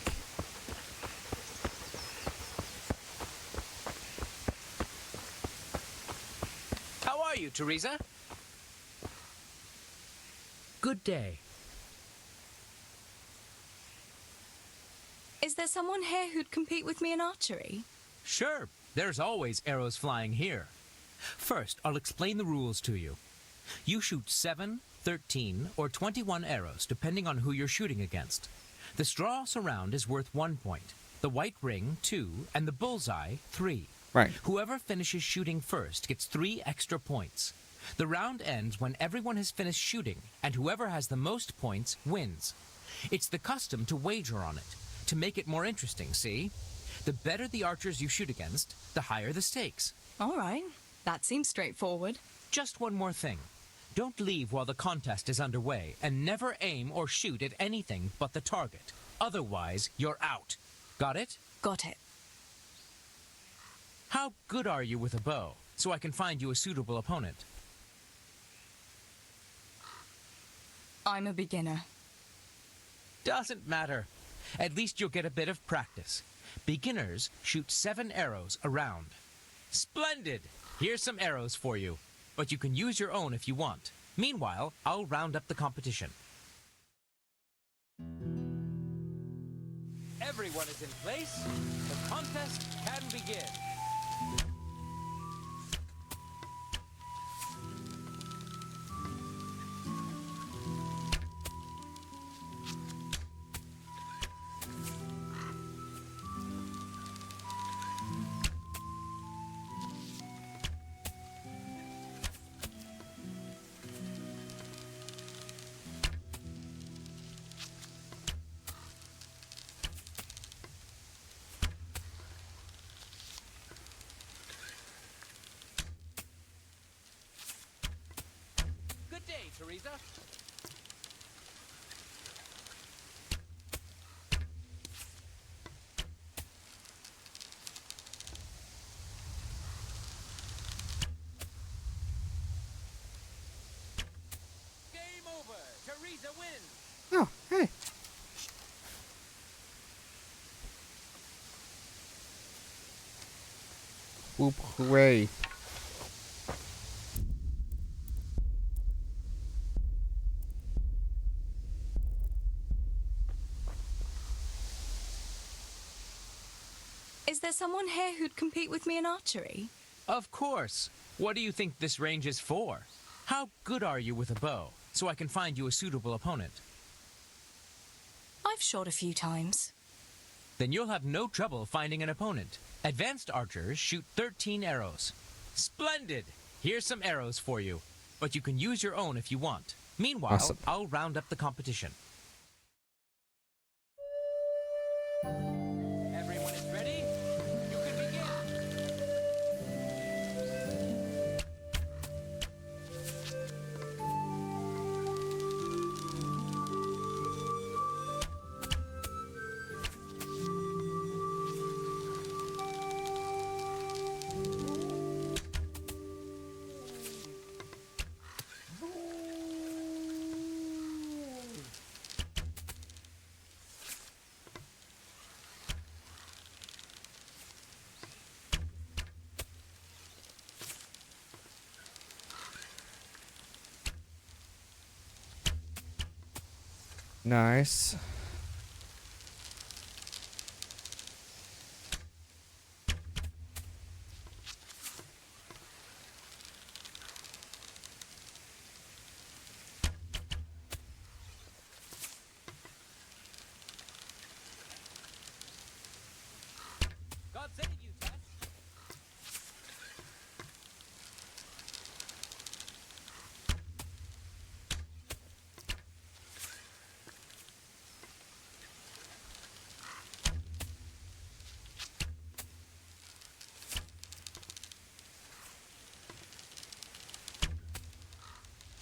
How are you, Teresa? Good day. Is there someone here who'd compete with me in archery? Sure, there's always arrows flying here. First, I'll explain the rules to you. You shoot 7, 13, or 21 arrows, depending on who you're shooting against. The straw surround is worth 1 point, the white ring 2, and the bullseye 3. Right. Whoever finishes shooting first gets 3 extra points. The round ends when everyone has finished shooting, and whoever has the most points wins. It's the custom to wager on it, to make it more interesting, see? The better the archers you shoot against, the higher the stakes. All right. That seems straightforward. Just one more thing. Don't leave while the contest is underway, and never aim or shoot at anything but the target. Otherwise, you're out. Got it? Got it. How good are you with a bow, so I can find you a suitable opponent? I'm a beginner. Doesn't matter. At least you'll get a bit of practice. Beginners shoot 7 arrows a round. Splendid! Here's some arrows for you, but you can use your own if you want. Meanwhile, I'll round up the competition. Everyone is in place. The contest can begin. Good day, Teresa. Game over. Teresa wins. Oh, hey. Whoop, hooray. Is there someone here who'd compete with me in archery? Of course. What do you think this range is for? How good are you with a bow, so I can find you a suitable opponent? I've shot a few times. Then you'll have no trouble finding an opponent. Advanced archers shoot 13 arrows. Splendid! Here's some arrows for you, but you can use your own if you want. Meanwhile, Awesome. I'll round up the competition. Everyone is ready? You can begin. Nice. God save you, Tess.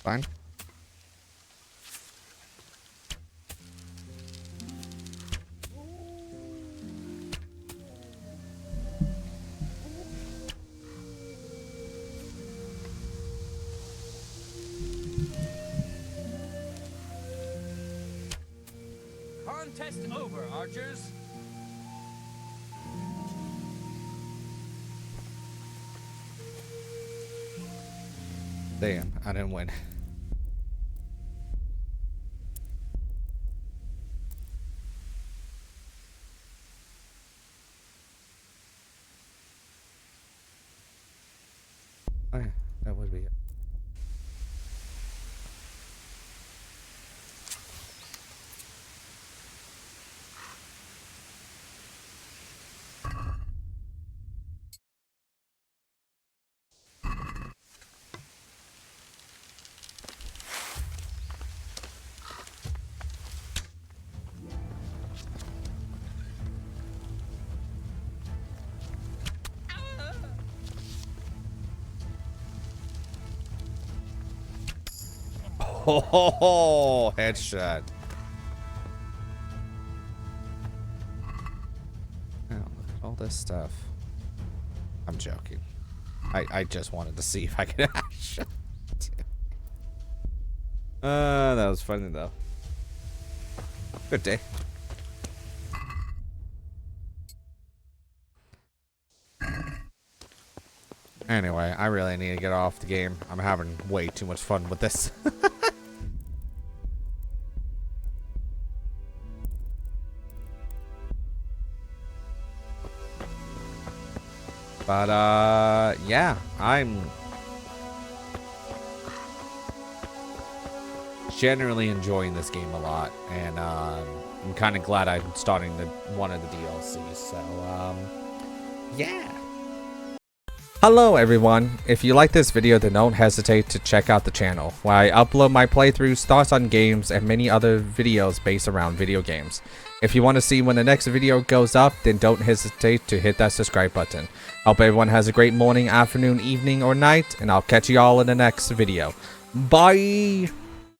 Fine. Contest over, archers. Damn, I didn't win. Oh yeah, that would be it. Oh, headshot. Oh, look at all this stuff. I'm joking. I just wanted to see if I could headshot. That was funny though. Good day. Anyway, I really need to get off the game. I'm having way too much fun with this. But, yeah, I'm generally enjoying this game a lot, and, I'm kind of glad I'm starting one of the DLCs, so, yeah. Hello everyone, if you like this video then don't hesitate to check out the channel, where I upload my playthroughs, thoughts on games, and many other videos based around video games. If you want to see when the next video goes up, then don't hesitate to hit that subscribe button. Hope everyone has a great morning, afternoon, evening, or night, and I'll catch you all in the next video. Bye!